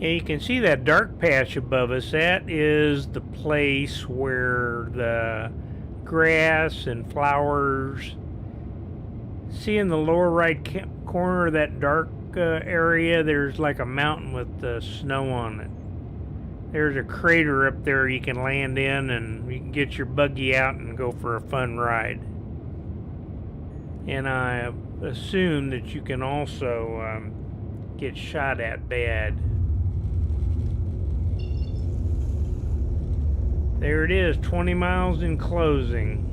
And you can see that dark patch above us. That is the place where the grass and flowers. See in the lower right corner of that dark area, there's like a mountain with snow on it. There's a crater up there you can land in, and you can get your buggy out and go for a fun ride. And I assume that you can also get shot at bad. There it is, 20 miles in closing.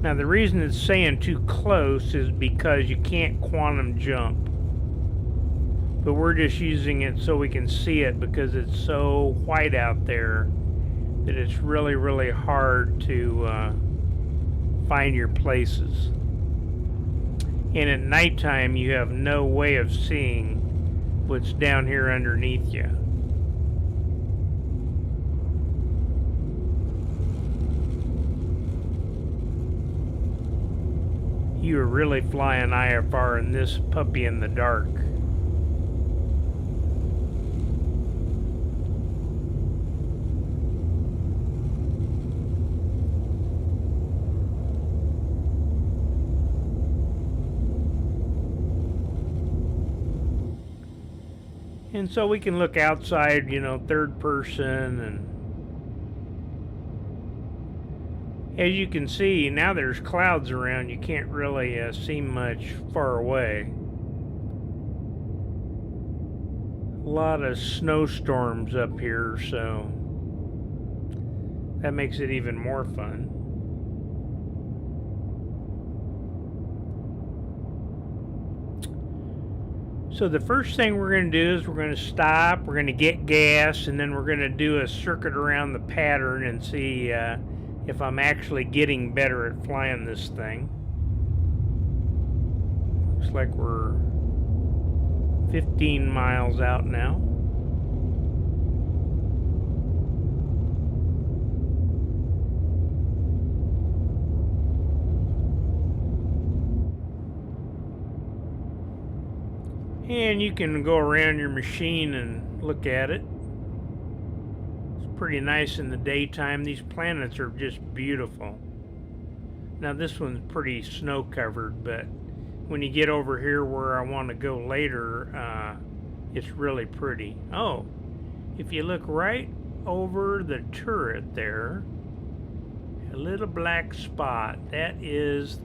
Now the reason it's saying too close is because you can't quantum jump. But we're just using it so we can see it because it's so white out there that it's really, really hard to find your places. And at nighttime you have no way of seeing what's down here underneath you. You are really flying IFR in this puppy in the dark. And so we can look outside, you know, third person, and as you can see, now there's clouds around. You can't really see much far away. A lot of snowstorms up here, so that makes it even more fun. So the first thing we're going to do is we're going to stop, we're going to get gas, and then we're going to do a circuit around the pattern and see if I'm actually getting better at flying this thing. Looks like we're 15 miles out now. And you can go around your machine and look at it. It's pretty nice in the daytime. These planets are just beautiful. Now this one's pretty snow covered, but when you get over here where I want to go later, it's really pretty. Oh, if you look right over the turret there, a little black spot, that is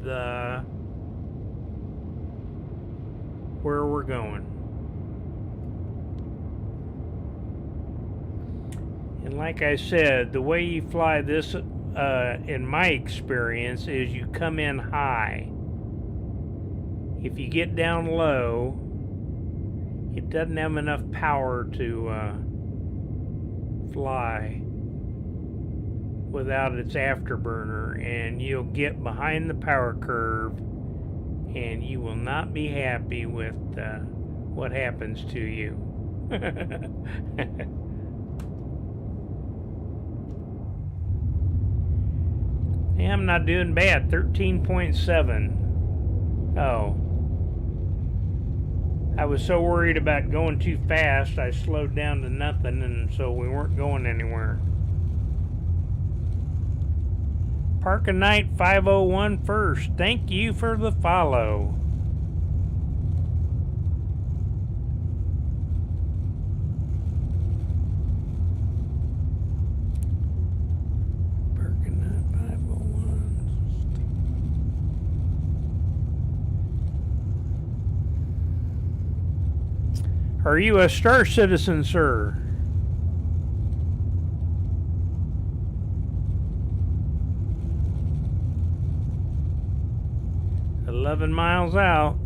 where we're going. And like I said, the way you fly this, in my experience, is you come in high. If you get down low, it doesn't have enough power to fly without its afterburner, and you'll get behind the power curve and you will not be happy with what happens to you. Yeah, I'm not doing bad. 13.7. Oh. I was so worried about going too fast, I slowed down to nothing, and so we weren't going anywhere. Park a Night 501 first. Thank you for the follow. Park a Night 501. Are you a Star Citizen, sir? 11 miles out.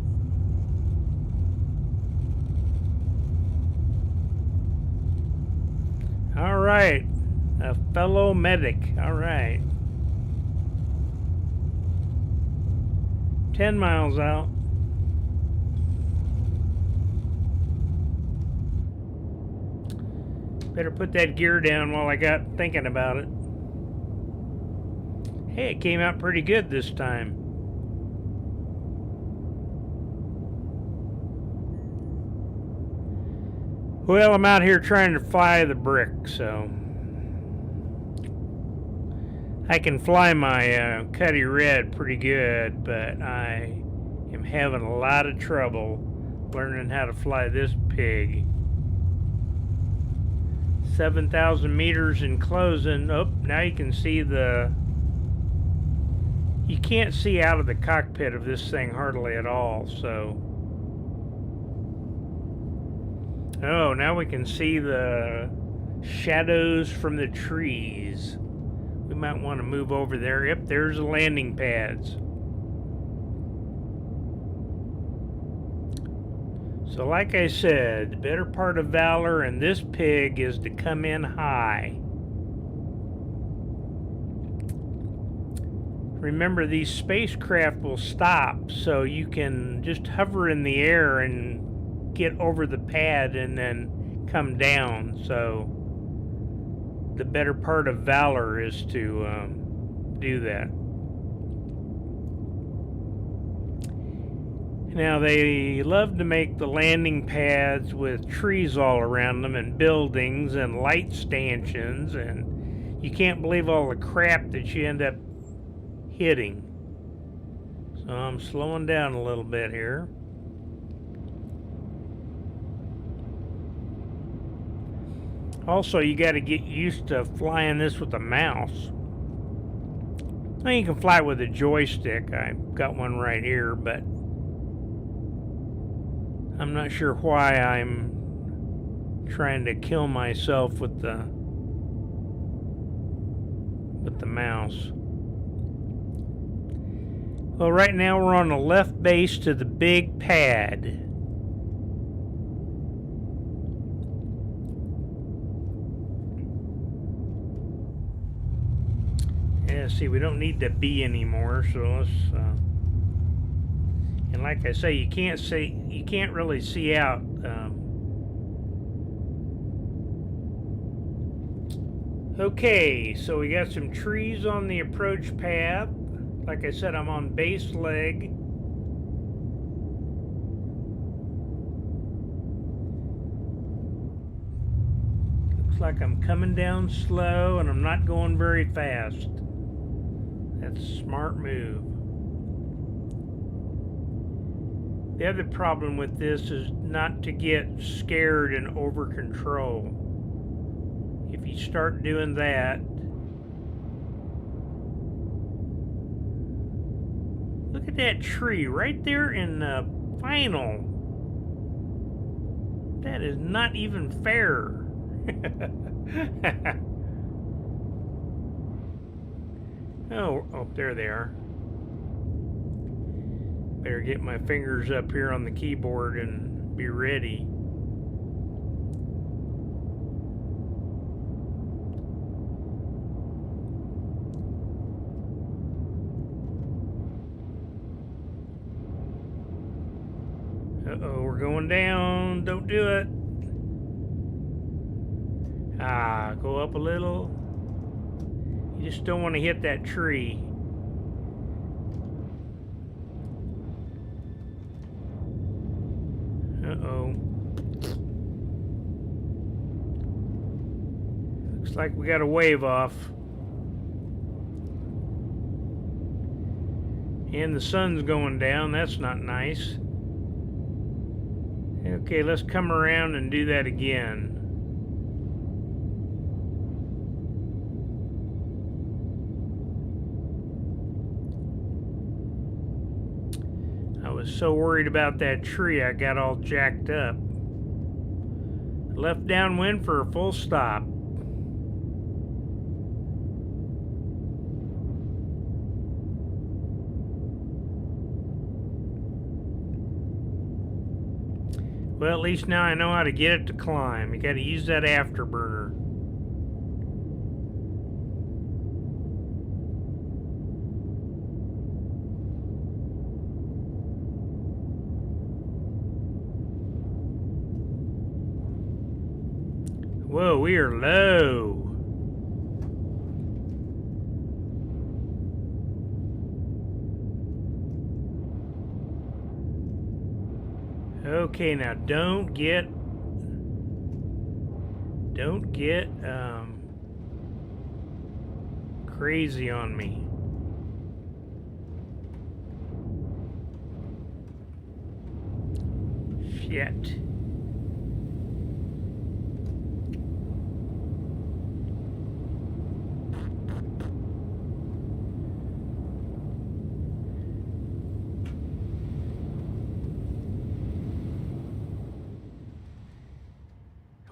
All right, a fellow medic. All right, 10 miles out. Better put that gear down while I got thinking about it. Hey, it came out pretty good this time. Well, I'm out here trying to fly the brick, so I can fly my Cuddy Red pretty good, but I am having a lot of trouble learning how to fly this pig. 7,000 meters in closing. Oh, now you can see you can't see out of the cockpit of this thing hardly at all, so. Oh, now we can see the shadows from the trees. We might want to move over there. Yep, there's the landing pads. So like I said, the better part of valor in this pig is to come in high. Remember, these spacecraft will stop, so you can just hover in the air and get over the pad and then come down. So the better part of valor is to do that. Now, they love to make the landing pads with trees all around them and buildings and light stanchions, and you can't believe all the crap that you end up hitting. So I'm slowing down a little bit here. Also, you got to get used to flying this with a mouse. Now, you can fly with a joystick. I've got one right here, but I'm not sure why I'm trying to kill myself with the mouse. Well, right now we're on the left base to the big pad. Yeah, see, we don't need the B anymore, so let's. And like I say, you can't really see out. Okay, so we got some trees on the approach path. Like I said, I'm on base leg. Looks like I'm coming down slow and I'm not going very fast. That's a smart move. The other problem with this is not to get scared and over control. If you start doing that, look at that tree right there in the final. That is not even fair. Oh, there they are. Better get my fingers up here on the keyboard and be ready. Uh-oh, we're going down. Don't do it. Go up a little. You just don't want to hit that tree. Uh-oh. Looks like we got a wave off. And the sun's going down. That's not nice. Okay, let's come around and do that again. I was so worried about that tree, I got all jacked up. Left downwind for a full stop. Well, at least now I know how to get it to climb. You got to use that afterburner. Whoa, we are low. Okay, now don't get crazy on me. yet.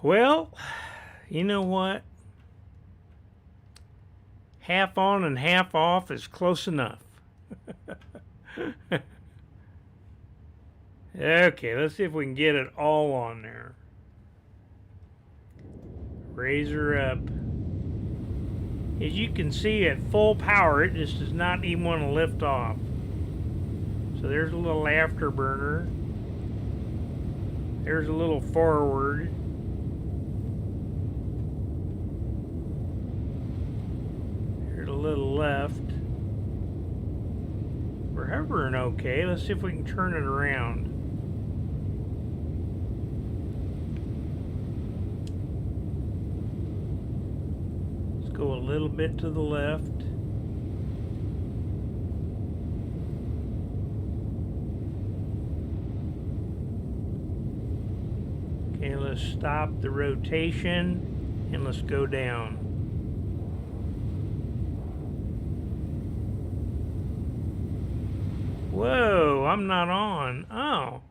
Well, you know what? Half on and half off is close enough. Okay, let's see if we can get it all on there. Raise her up. As you can see, at full power, it just does not even want to lift off. So there's a little afterburner. There's a little forward. There's a little left. We're hovering okay. Let's see if we can turn it around. Let's go a little bit to the left. Okay, let's stop the rotation and let's go down. Whoa, I'm not on. Oh,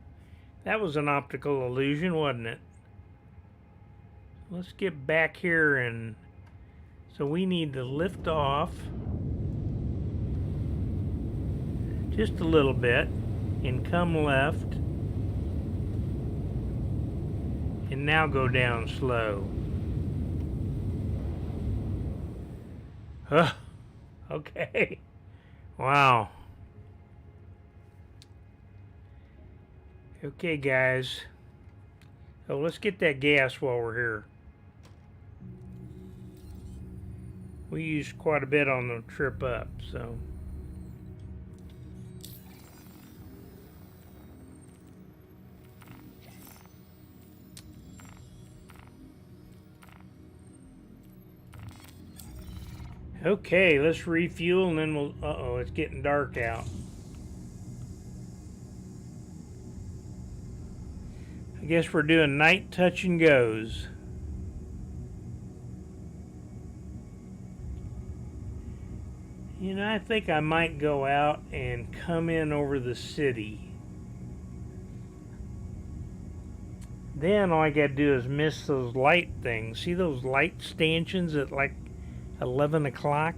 that was an optical illusion, wasn't it? Let's get back here, and so we need to lift off just a little bit and come left. And now go down slow. Huh. Okay. Wow. Okay, guys. So let's get that gas while we're here. We used quite a bit on the trip up, so. Okay, let's refuel and then we'll, uh-oh, it's getting dark out. I guess we're doing night touch and goes. You know, I think I might go out and come in over the city. Then all I gotta do is miss those light things. See those light stanchions at like 11 o'clock?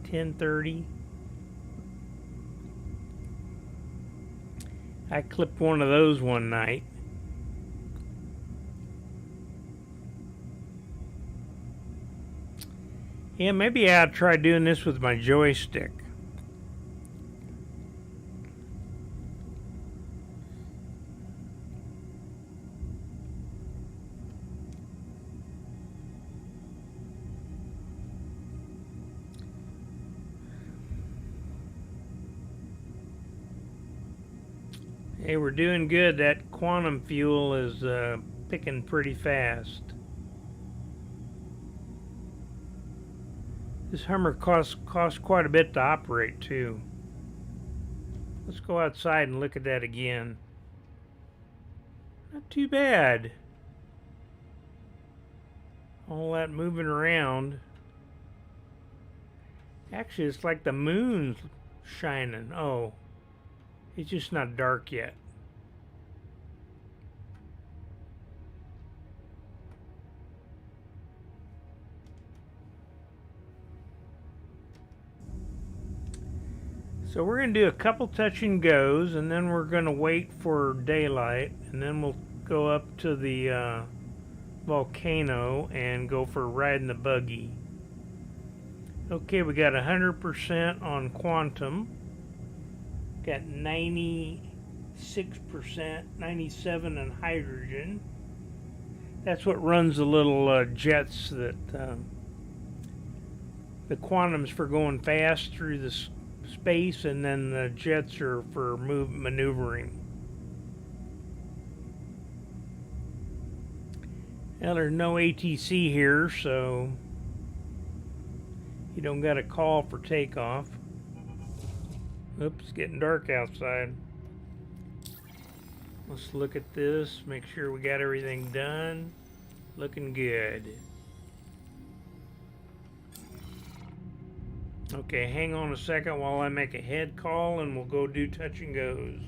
10:30? I clipped one of those one night. Yeah, maybe I'll try doing this with my joystick. Hey, we're doing good. That quantum fuel is picking pretty fast. This Hummer costs quite a bit to operate too. Let's go outside and look at that again. Not too bad. All that moving around. Actually, it's like the moon's shining. Oh, it's just not dark yet. So we're going to do a couple touch and goes, and then we're going to wait for daylight, and then we'll go up to the volcano and go for a ride in the buggy. Okay, we got 100% on quantum. Got 96%, 97% on hydrogen. That's what runs the little jets that the quantum's for going fast through the space, and then the jets are for maneuvering. Now there's no ATC here, so you don't got to call for takeoff. Oops, getting dark outside. Let's look at this, make sure we got everything done. Looking good. Okay, hang on a second while I make a head call and we'll go do touch and goes.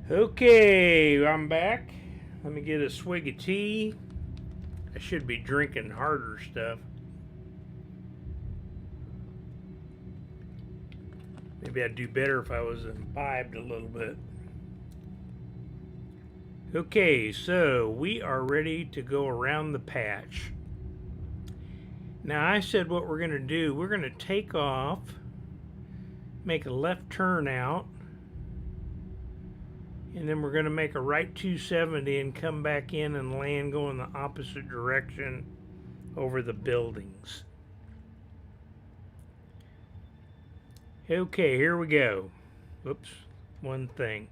Okay, I'm back. Let me get a swig of tea. I should be drinking harder stuff. Maybe I'd do better if I was imbibed a little bit. Okay, so we are ready to go around the patch. Now I said what we're going to do. We're going to take off, make a left turn out, and then we're going to make a right 270 and come back in and land going the opposite direction over the buildings. Okay, here we go. Whoops, one thing.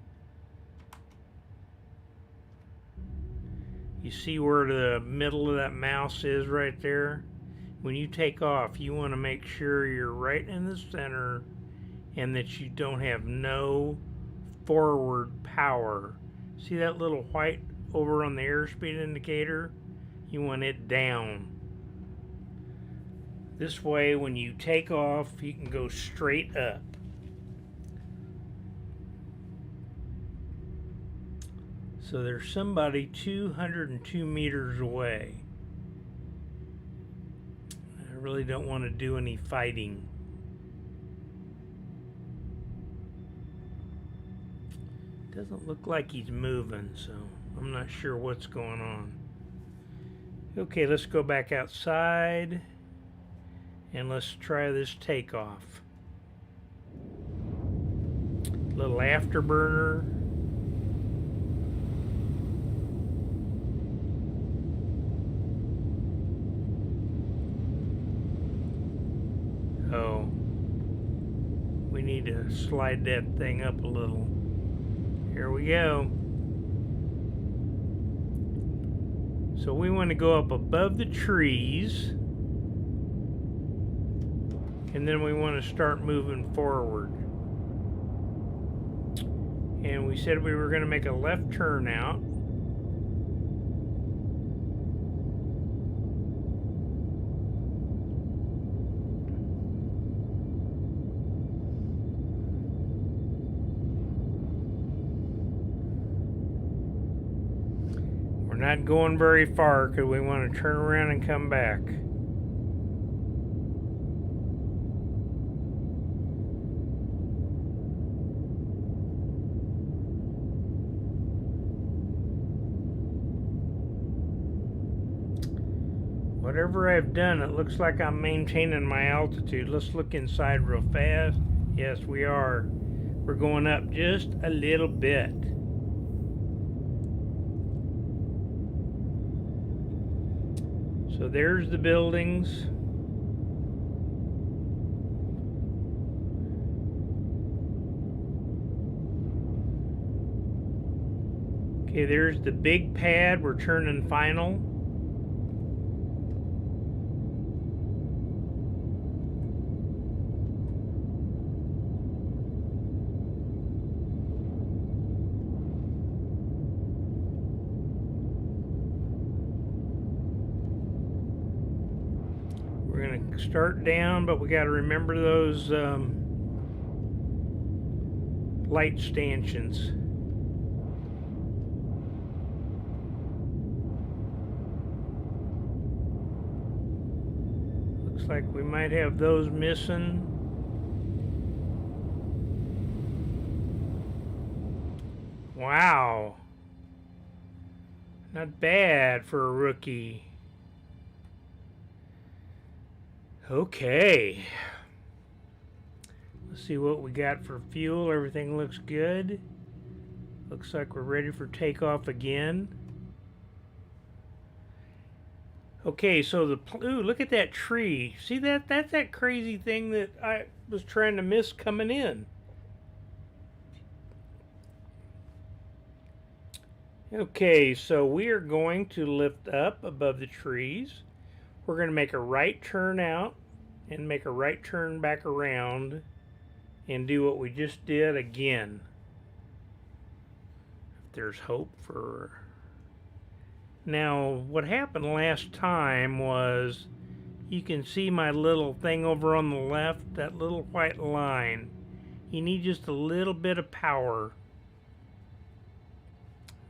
You see where the middle of that mouse is right there? When you take off, you want to make sure you're right in the center and that you don't have no forward power. See that little white over on the airspeed indicator? You want it down. This way, when you take off, you can go straight up. So there's somebody 202 meters away. I really don't want to do any fighting. Doesn't look like he's moving, so I'm not sure what's going on. Okay, let's go back outside and let's try this takeoff. Little afterburner. Oh, we need to slide that thing up a little. Here we go. So we want to go up above the trees, and then we want to start moving forward. And we said we were going to make a left turn out. Not going very far because we want to turn around and come back. Whatever I've done, it looks like I'm maintaining my altitude. Let's look inside real fast. Yes, we are. We're going up just a little bit. So there's the buildings. Okay, there's the big pad. We're turning final. Start down, but we got to remember those light stanchions. Looks like we might have those missing. Wow. Not bad for a rookie. Okay. Let's see what we got for fuel. Everything looks good. Looks like we're ready for takeoff again. Okay, so ooh, look at that tree. See that? That's that crazy thing that I was trying to miss coming in. Okay, so we are going to lift up above the trees. We're going to make a right turn out and make a right turn back around and do what we just did again. If there's hope for... Now, what happened last time was, you can see my little thing over on the left, that little white line. You need just a little bit of power.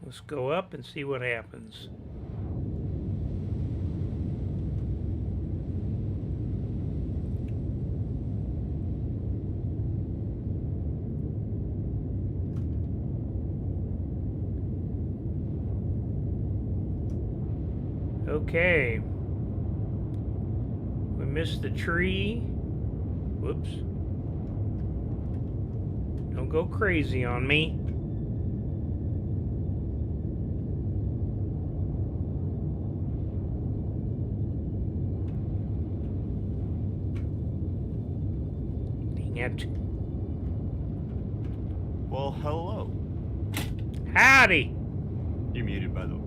Let's go up and see what happens. Okay. We missed the tree. Whoops. Don't go crazy on me. Dang it. Well, hello. Howdy. You're muted, by the way.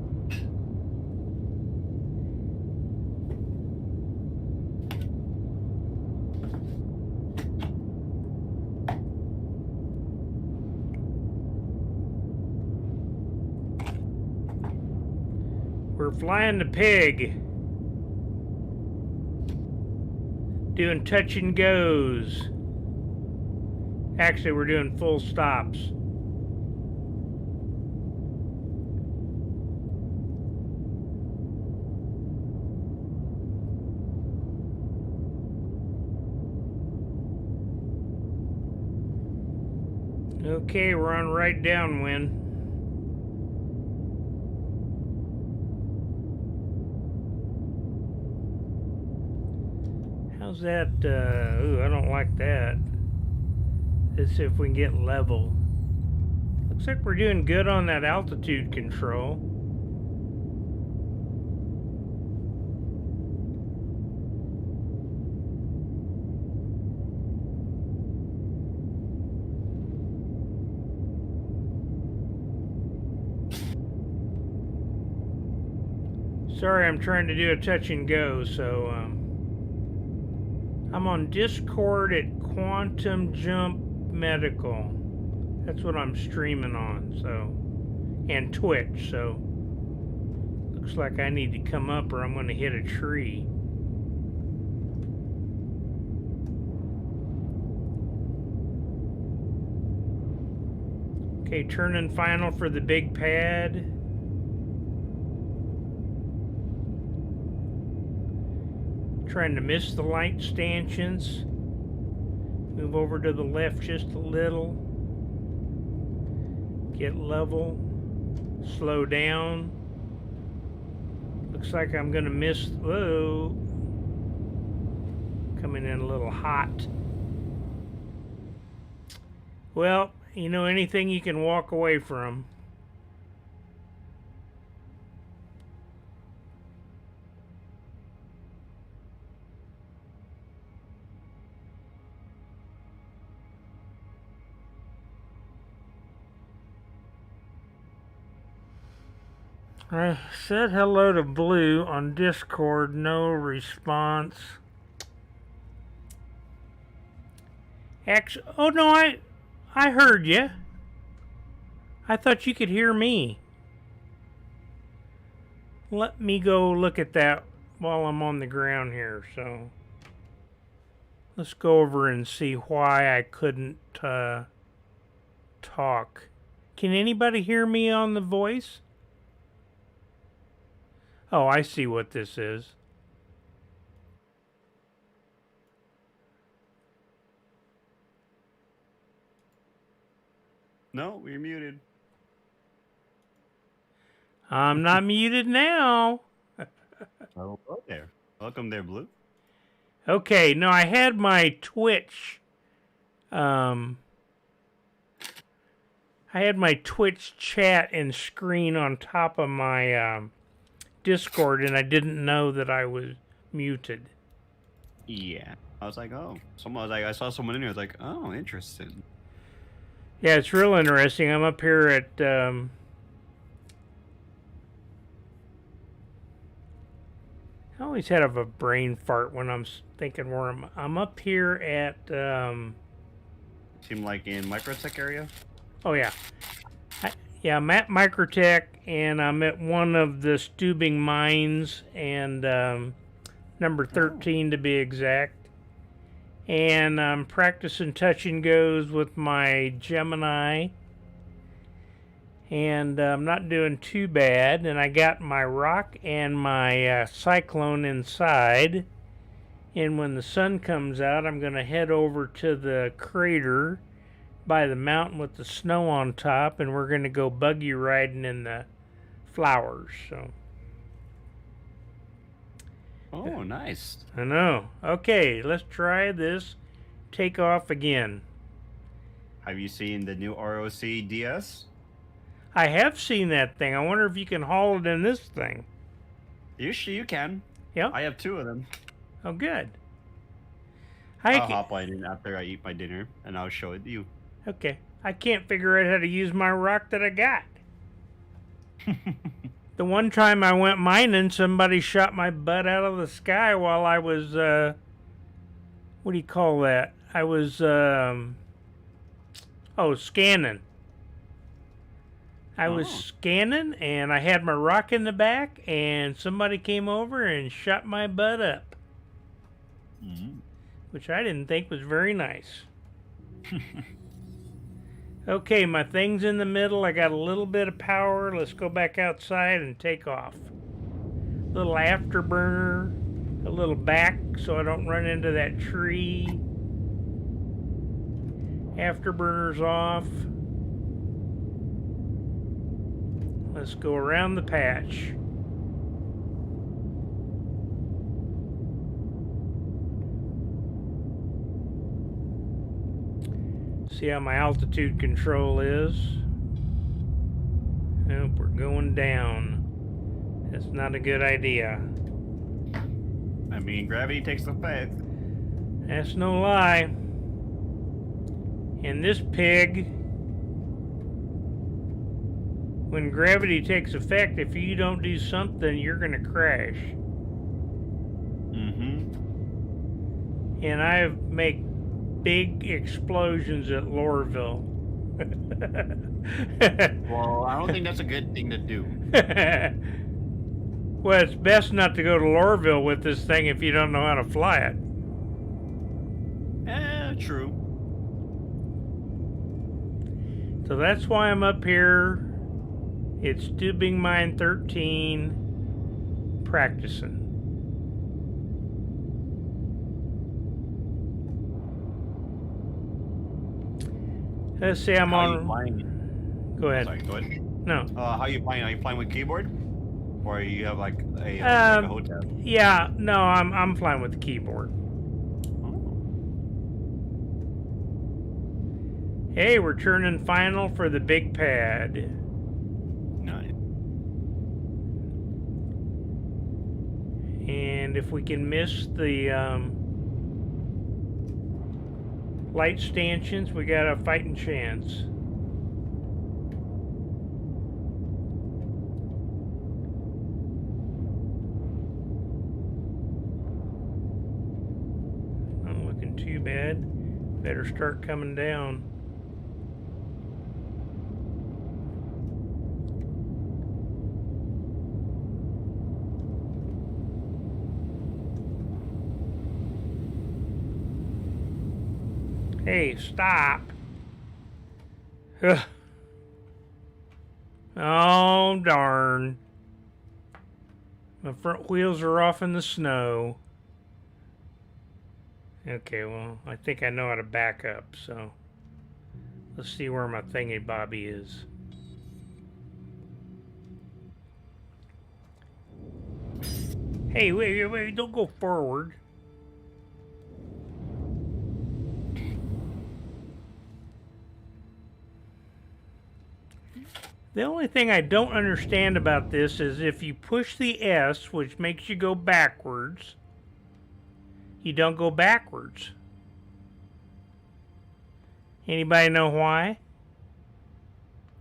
We're flying the pig. Doing touch and goes. Actually, we're doing full stops. Okay, we're on right downwind. How's that? Ooh, I don't like that. Let's see if we can get level. Looks like we're doing good on that altitude control. Sorry, I'm trying to do a touch and go, so I'm on Discord at Quantum Jump Medical. That's what I'm streaming on, so, and Twitch, so looks like I need to come up or I'm going to hit a tree. Okay, turning final for the big pad. Trying to miss the light stanchions. Move over to the left just a little. Get level. Slow down. Looks like I'm gonna miss. Whoa. Coming in a little hot. Well, you know, anything you can walk away from. I said hello to Blue on Discord, no response. Actually, oh no, I heard you. I thought you could hear me. Let me go look at that while I'm on the ground here, so. Let's go over and see why I couldn't talk. Can anybody hear me on the voice? Oh, I see what this is. No, you're muted. I'm not muted now. Oh, hello there. Welcome there, Blue. Okay, no, I had my Twitch. I had my Twitch chat and screen on top of my Discord, and I didn't know that I was muted. Yeah. I was like, oh. Someone was like, I saw someone in here. I was like, oh, interesting. Yeah, it's real interesting. I'm up here at I always have a brain fart when I'm thinking where I'm up here at Seemed like in Microtech area. oh yeah. I'm at Microtech, and I'm at one of the Stubing mines, and number 13 to be exact. And I'm practicing touch and goes with my Gemini, and I'm not doing too bad. And I got my rock and my cyclone inside. And when the sun comes out, I'm going to head over to the crater by the mountain with the snow on top, and we're going to go buggy riding in the flowers. So. Oh, nice. I know. Okay, let's try this Takeoff again. Have you seen the new ROC DS? I have seen that thing. I wonder if you can haul it in this thing. You can. Yeah? I have 2 of them. Oh, good. I'll hop on in after I eat my dinner, and I'll show it to you. Okay. I can't figure out how to use my rock that I got. The one time I went mining, somebody shot my butt out of the sky while I was, what do you call that? I was, scanning. I was scanning, and I had my rock in the back, and somebody came over and shot my butt up. Which I didn't think was very nice. Okay, my thing's in the middle. I got a little bit of power. Let's go back outside and take off. Little afterburner, a little back so I don't run into that tree. Afterburner's off. Let's go around the patch. See how my altitude control is. Nope, we're going down. That's not a good idea. I mean, gravity takes effect. That's no lie. And this pig, when gravity takes effect, if you don't do something, you're gonna crash. And I make big explosions at Lorville. Well, I don't think that's a good thing to do. Well, it's best not to go to Lorville with this thing if you don't know how to fly it. True. So that's why I'm up here. It's Stubing Mine 13, practicing. Let's see, I'm How you on. flying? Go ahead. Sorry, go ahead. No. How you flying? Are you flying with keyboard, or you have like a hotel? Yeah, no, I'm flying with the keyboard. Hey, we're turning final for the big pad. Nice. And if we can miss the light stanchions, we got a fighting chance. Not looking too bad. Better start coming down. Hey, stop. Ugh. Oh, darn. My front wheels are off in the snow. Okay, well, I think I know how to back up, so let's see where my thingy bobby is. Hey, wait, don't go forward. The only thing I don't understand about this is if you push the S, which makes you go backwards, you don't go backwards. Anybody know why?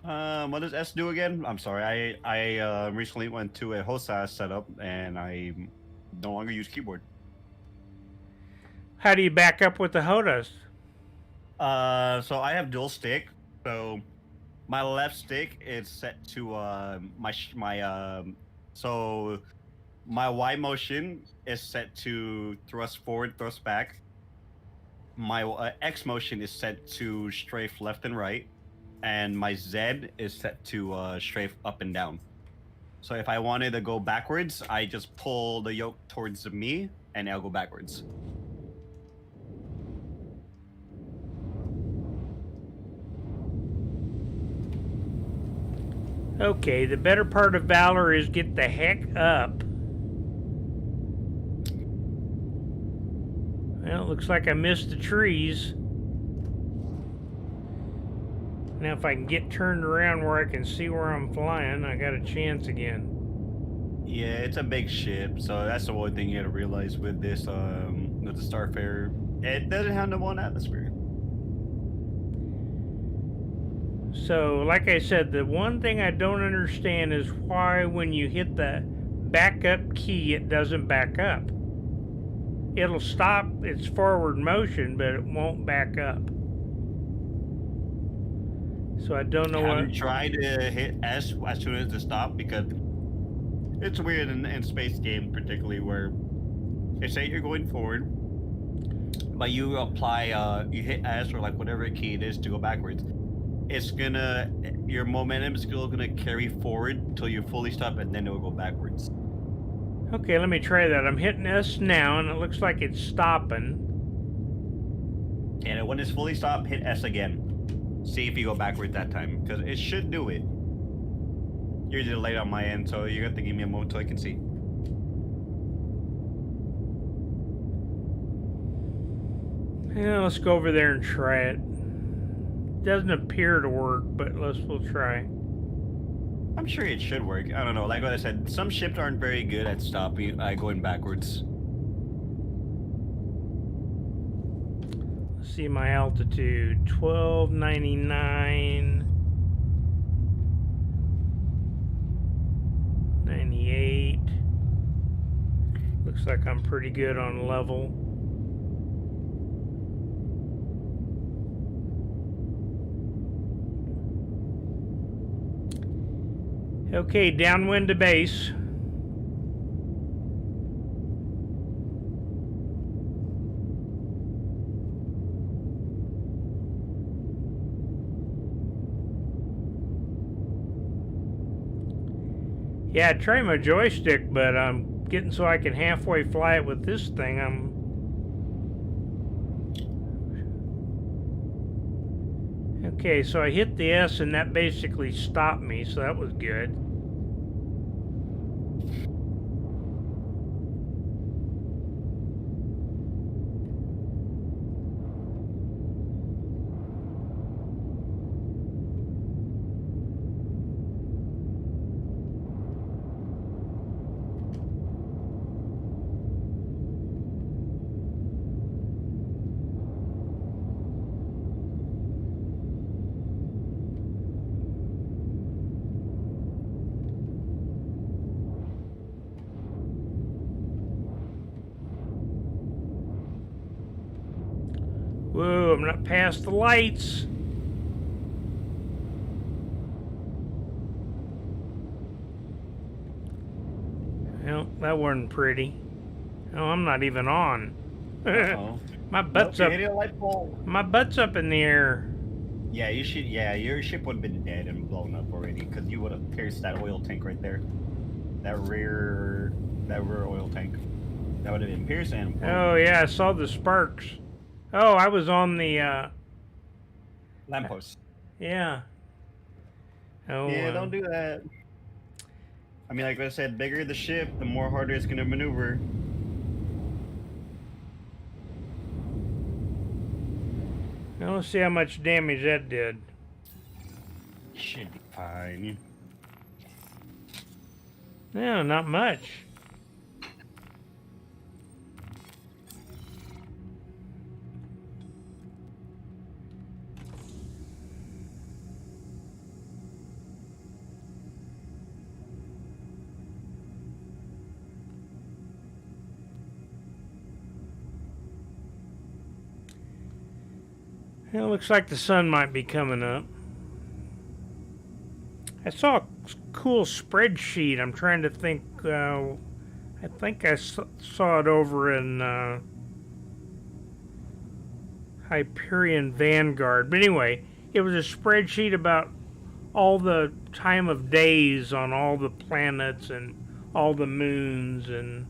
What does S do again? I'm sorry. I recently went to a HOSAS setup and I no longer use keyboard. How do you back up with the HOTAS? So I have dual stick. So my left stick is set to so my Y motion is set to thrust forward, thrust back. My X motion is set to strafe left and right, and my Z is set to strafe up and down. So if I wanted to go backwards, I just pull the yoke towards me, and I'll go backwards. Okay, the better part of Valor is get the heck up. Well, it looks like I missed the trees. Now if I can get turned around where I can see where I'm flying, I got a chance again. Yeah, it's a big ship, so that's the one thing you gotta realize with this, with the Starfarer. It doesn't have no one atmosphere. So, like I said, the one thing I don't understand is why when you hit the backup key, it doesn't back up. It'll stop its forward motion, but it won't back up. So I don't know Have what... you tried to hit S as soon as it stops? Because it's weird in space games, particularly where they say you're going forward, but you apply, you hit S or like whatever key it is to go backwards. It's gonna, your momentum is still gonna carry forward until you fully stop, and then it will go backwards. Okay, let me try that. I'm hitting S now, and it looks like it's stopping. And when it's fully stopped, hit S again. See if you go backwards that time, because it should do it. You're delayed on my end, so you have to give me a moment till I can see. Yeah, let's go over there and try it. Doesn't appear to work, but we'll try. I'm sure it should work. I don't know. Like what I said, some ships aren't very good at stopping, going backwards. Let's see my altitude, 1299, 98. Looks like I'm pretty good on level. Okay, downwind to base. Yeah, I tried my joystick, but I'm getting so I can halfway fly it with this thing. Okay, so I hit the S and that basically stopped me, so that was good. Whoa, I'm not past the lights. Well, that wasn't pretty. Oh, I'm not even on. Uh-oh. My Nope, butt's you're up. hitting a light pole. My butt's up in the air. Yeah, you should. Yeah, your ship would have been dead and blown up already because you would have pierced that oil tank right there. That rear oil tank. That would have been pierced and boom. Oh yeah, I saw the sparks. Oh, I was on the Lamppost. yeah. Oh, Yeah, don't do that. I mean, like I said, bigger the ship, the more harder it's gonna maneuver. Now let's see how much damage that did. Should be fine. No, not much. It looks like the sun might be coming up. I saw a cool spreadsheet. I'm trying to think. I think I saw it over in Hyperion Vanguard. But anyway, it was a spreadsheet about all the time of days on all the planets and all the moons and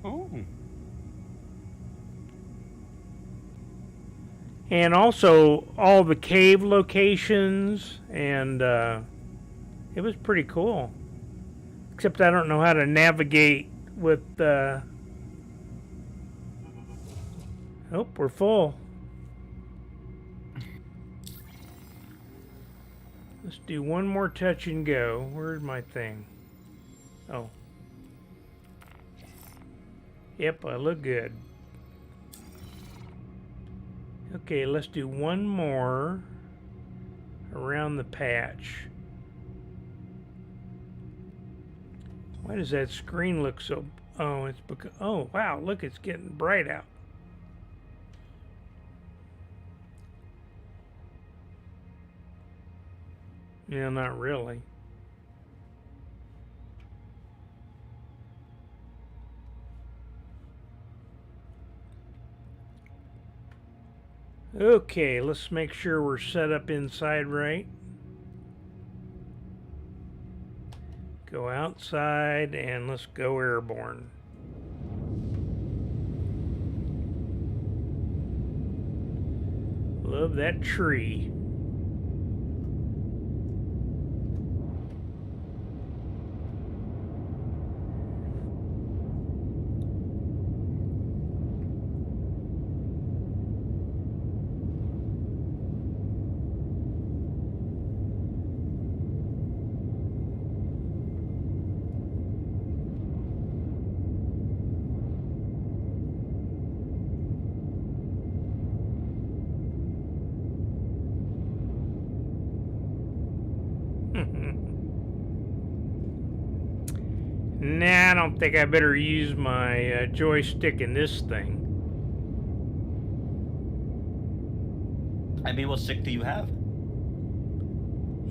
Oh. and also all the cave locations, and it was pretty cool. Except I don't know how to navigate with. Oh, we're full. Let's do one more touch and go. Where's my thing? Oh. Yep, I look good. Okay, let's do one more around the patch. Why does that screen look so... Oh, it's because... Oh, wow, look, it's getting bright out. Yeah, not really. Okay, let's make sure we're set up inside right. Go outside and let's go airborne. Love that tree. Nah, I don't think I better use my joystick in this thing. I mean, what stick do you have?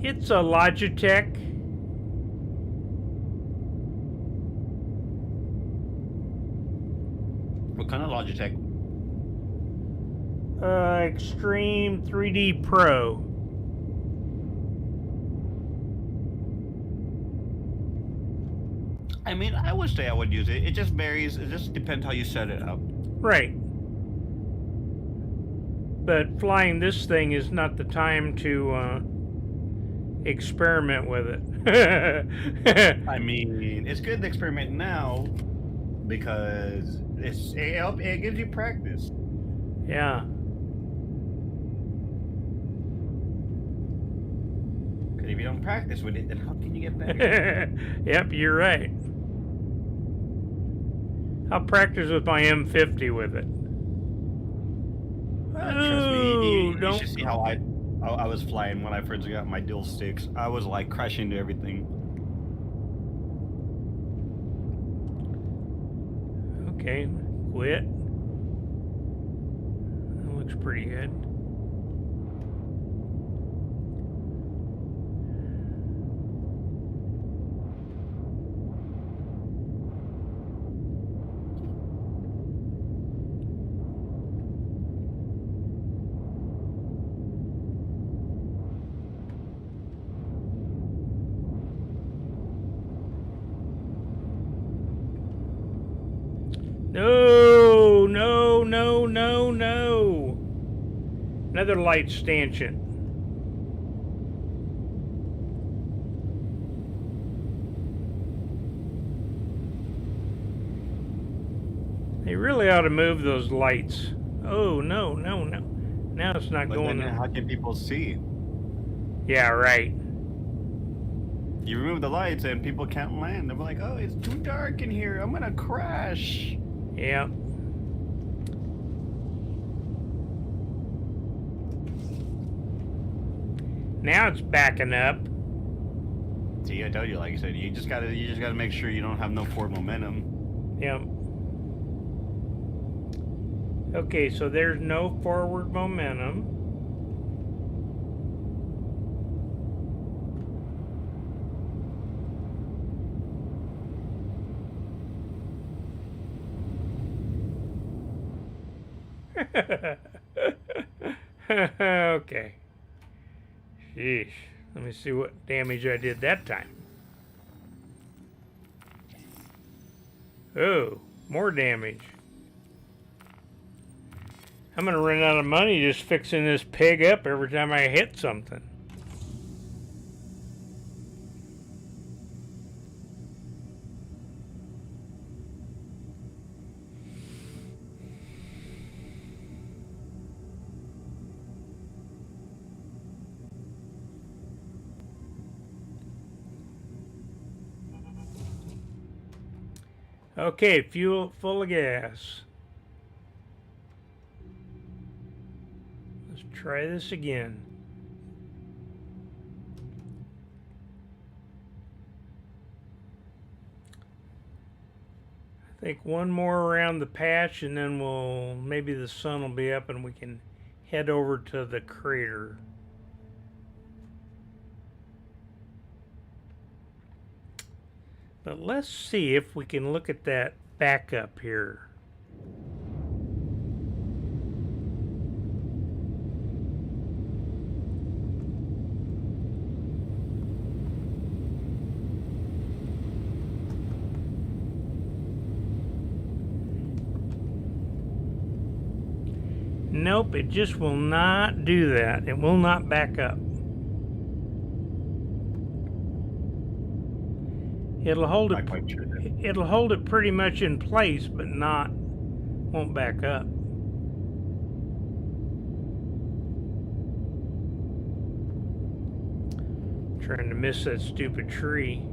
It's a Logitech. What kind of Logitech? Extreme 3D Pro. I mean, I would say I would use it. It just varies. It just depends how you set it up. Right. But flying this thing is not the time to experiment with it. I mean, it's good to experiment now because it gives you practice. Yeah. Because if you don't practice with it, then how can you get better? Yep, you're right. I'll practice with my M50 with it. Trust me, you don't- should see how I was flying when I first got my dual sticks. I was like crashing into everything. Okay, quit. That looks pretty good. Another light stanchion. They really ought to move those lights. Oh, no, no, no. Now it's not But going then there. how can people see? Yeah, right. You remove the lights and people can't land. They're like, oh, it's too dark in here. I'm gonna crash. Yeah. Now it's backing up. See, I told you, like I said, you just gotta make sure you don't have no forward momentum. Yep. Okay, so there's no forward momentum. Okay. Sheesh. Let me see what damage I did that time. Oh, more damage. I'm gonna run out of money just fixing this pig up every time I hit something. Okay, fuel full of gas. Let's try this again. I think one more around the patch and then maybe the sun will be up and we can head over to the crater. But let's see if we can look at that backup here. Nope, it just will not do that. It will not back up. It'll hold it. Not quite sure. It'll hold it pretty much in place, but won't back up. Trying to miss that stupid tree.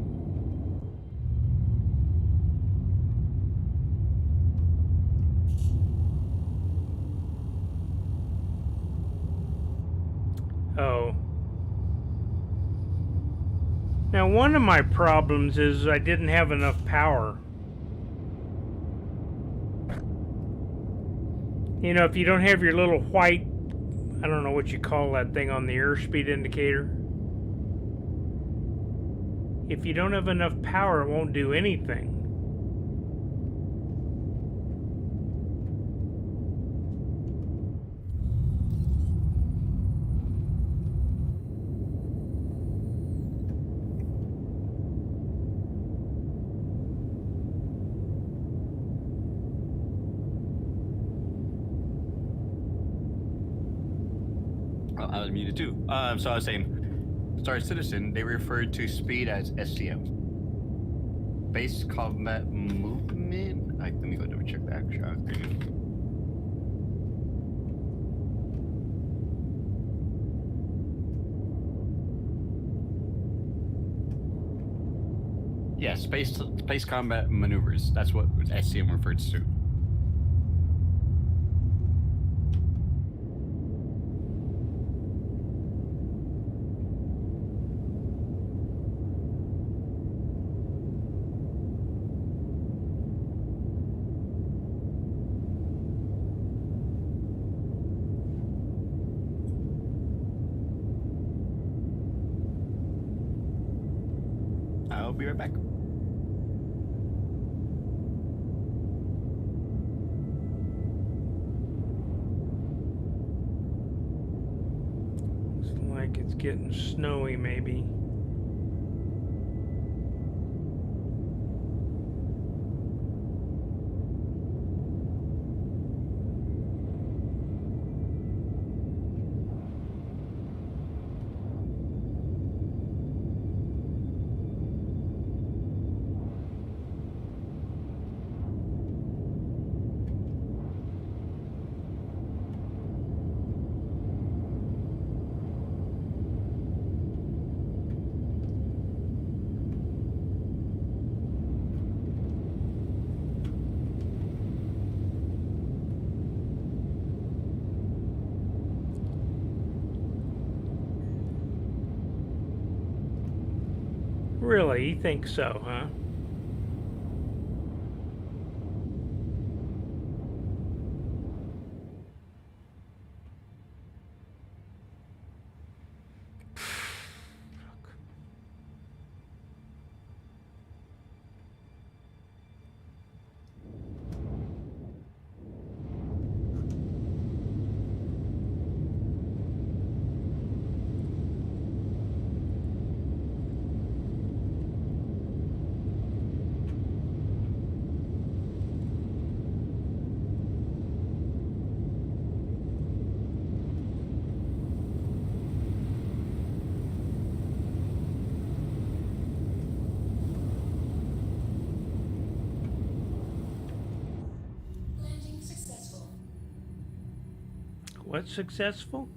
Oh. Now, one of my problems is I didn't have enough power. You know, if you don't have your little white, I don't know what you call that thing on the airspeed indicator. If you don't have enough power, it won't do anything. I was muted too. So I was saying, Star Citizen, they referred to speed as SCM. Base combat movement. Let me go double check that. Yeah, space combat maneuvers. That's what SCM refers to. I'll be right back. Looks like it's getting snowy, maybe. Really? You think so, huh? Landing successful. What's successful?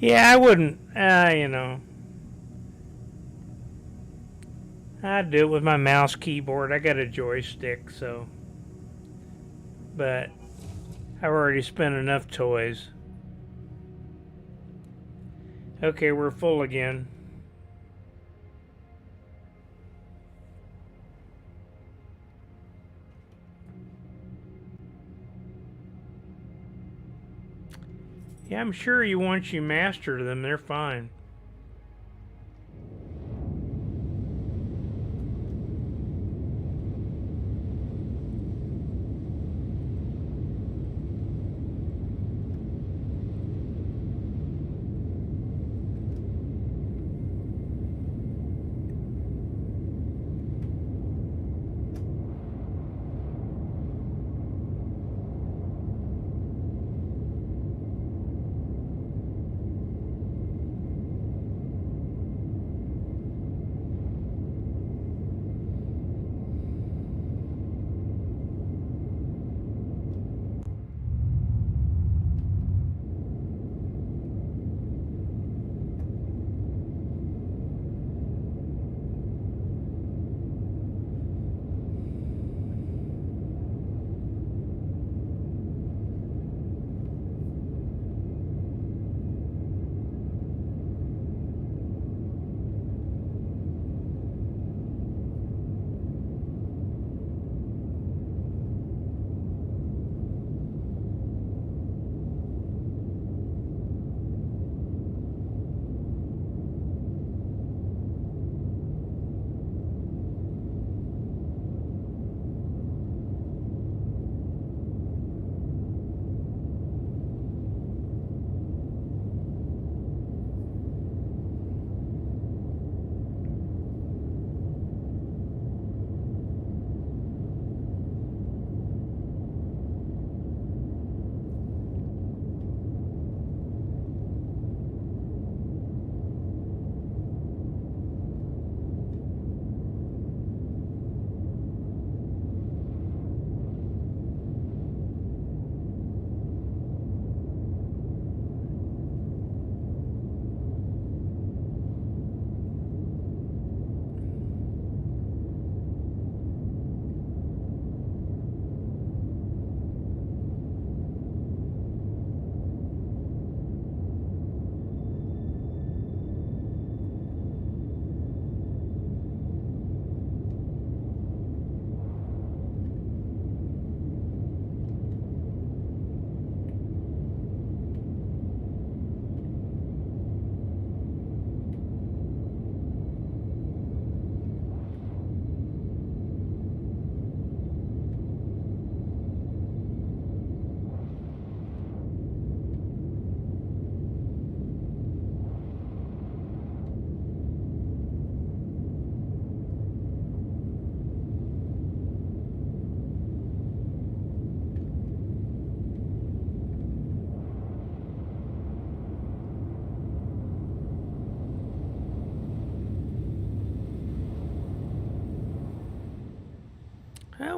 Yeah, I wouldn't. I'd do it with my mouse keyboard. I got a joystick, so. But I've already spent enough toys. Okay, we're full again. Yeah, I'm sure once you master them, they're fine.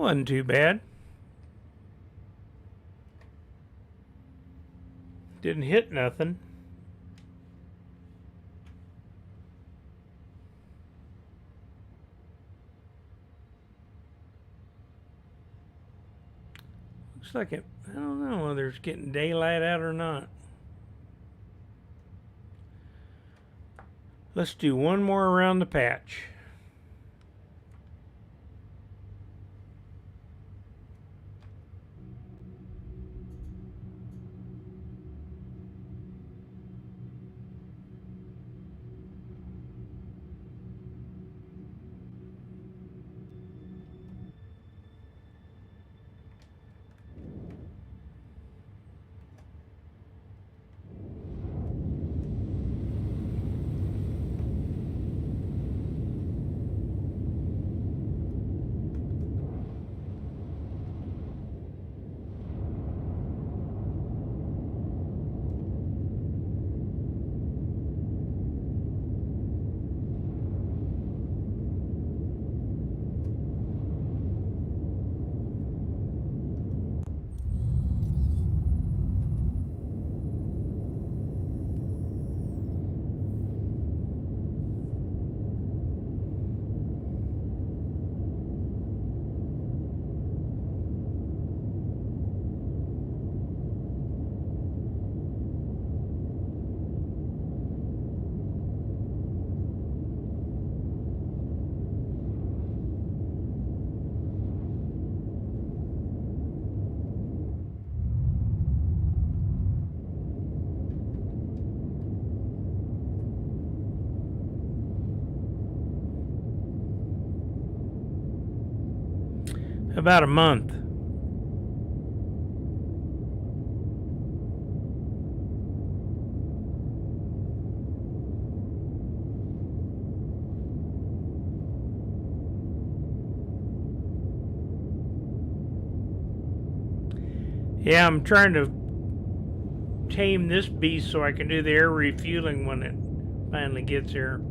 wasn't too bad. Didn't hit nothing. Looks like it, I don't know whether it's getting daylight out or not. Let's do one more around the patch. About a month. Yeah, I'm trying to tame this beast so I can do the air refueling when it finally gets here.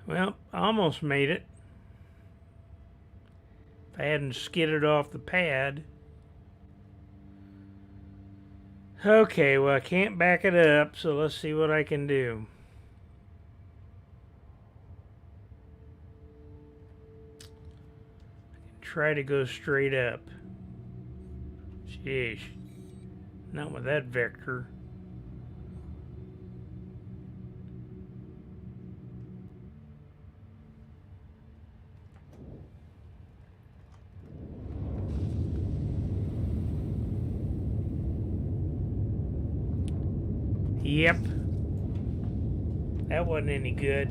Well, I almost made it. If I hadn't skidded off the pad. Okay, well, I can't back it up, so let's see what I can do. Try to go straight up. Sheesh. Not with that vector. Yep. That wasn't any good.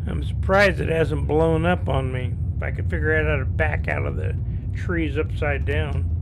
I'm surprised it hasn't blown up on me. If I could figure out how to back out of the trees upside down.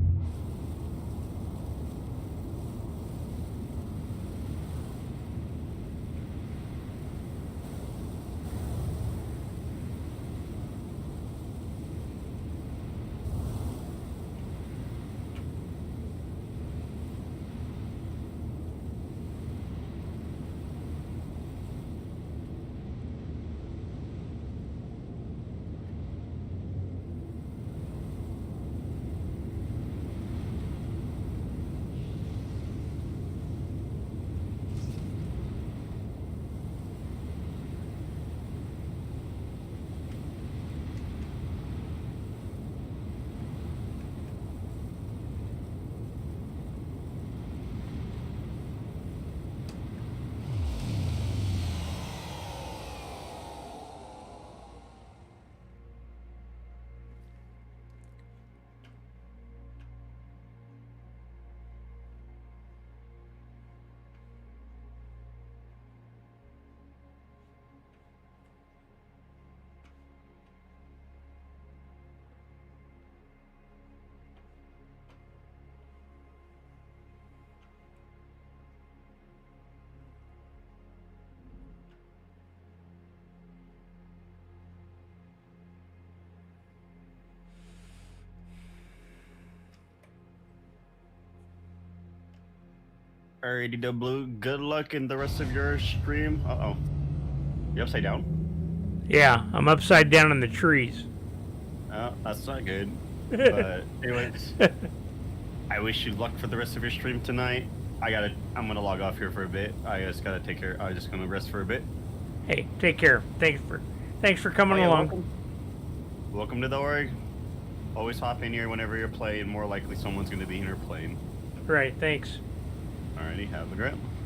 Alrighty, the blue. Good luck in the rest of your stream. Uh oh. You upside down? Yeah, I'm upside down in the trees. Oh, that's not good. But anyways, I wish you luck for the rest of your stream tonight. I'm gonna log off here for a bit. I just gotta take care. I'm just gonna rest for a bit. Hey, take care. Thanks for coming along. Welcome to the org. Always hop in here whenever you're playing. More likely someone's gonna be in here playing. Right, thanks. Alrighty, have a great one.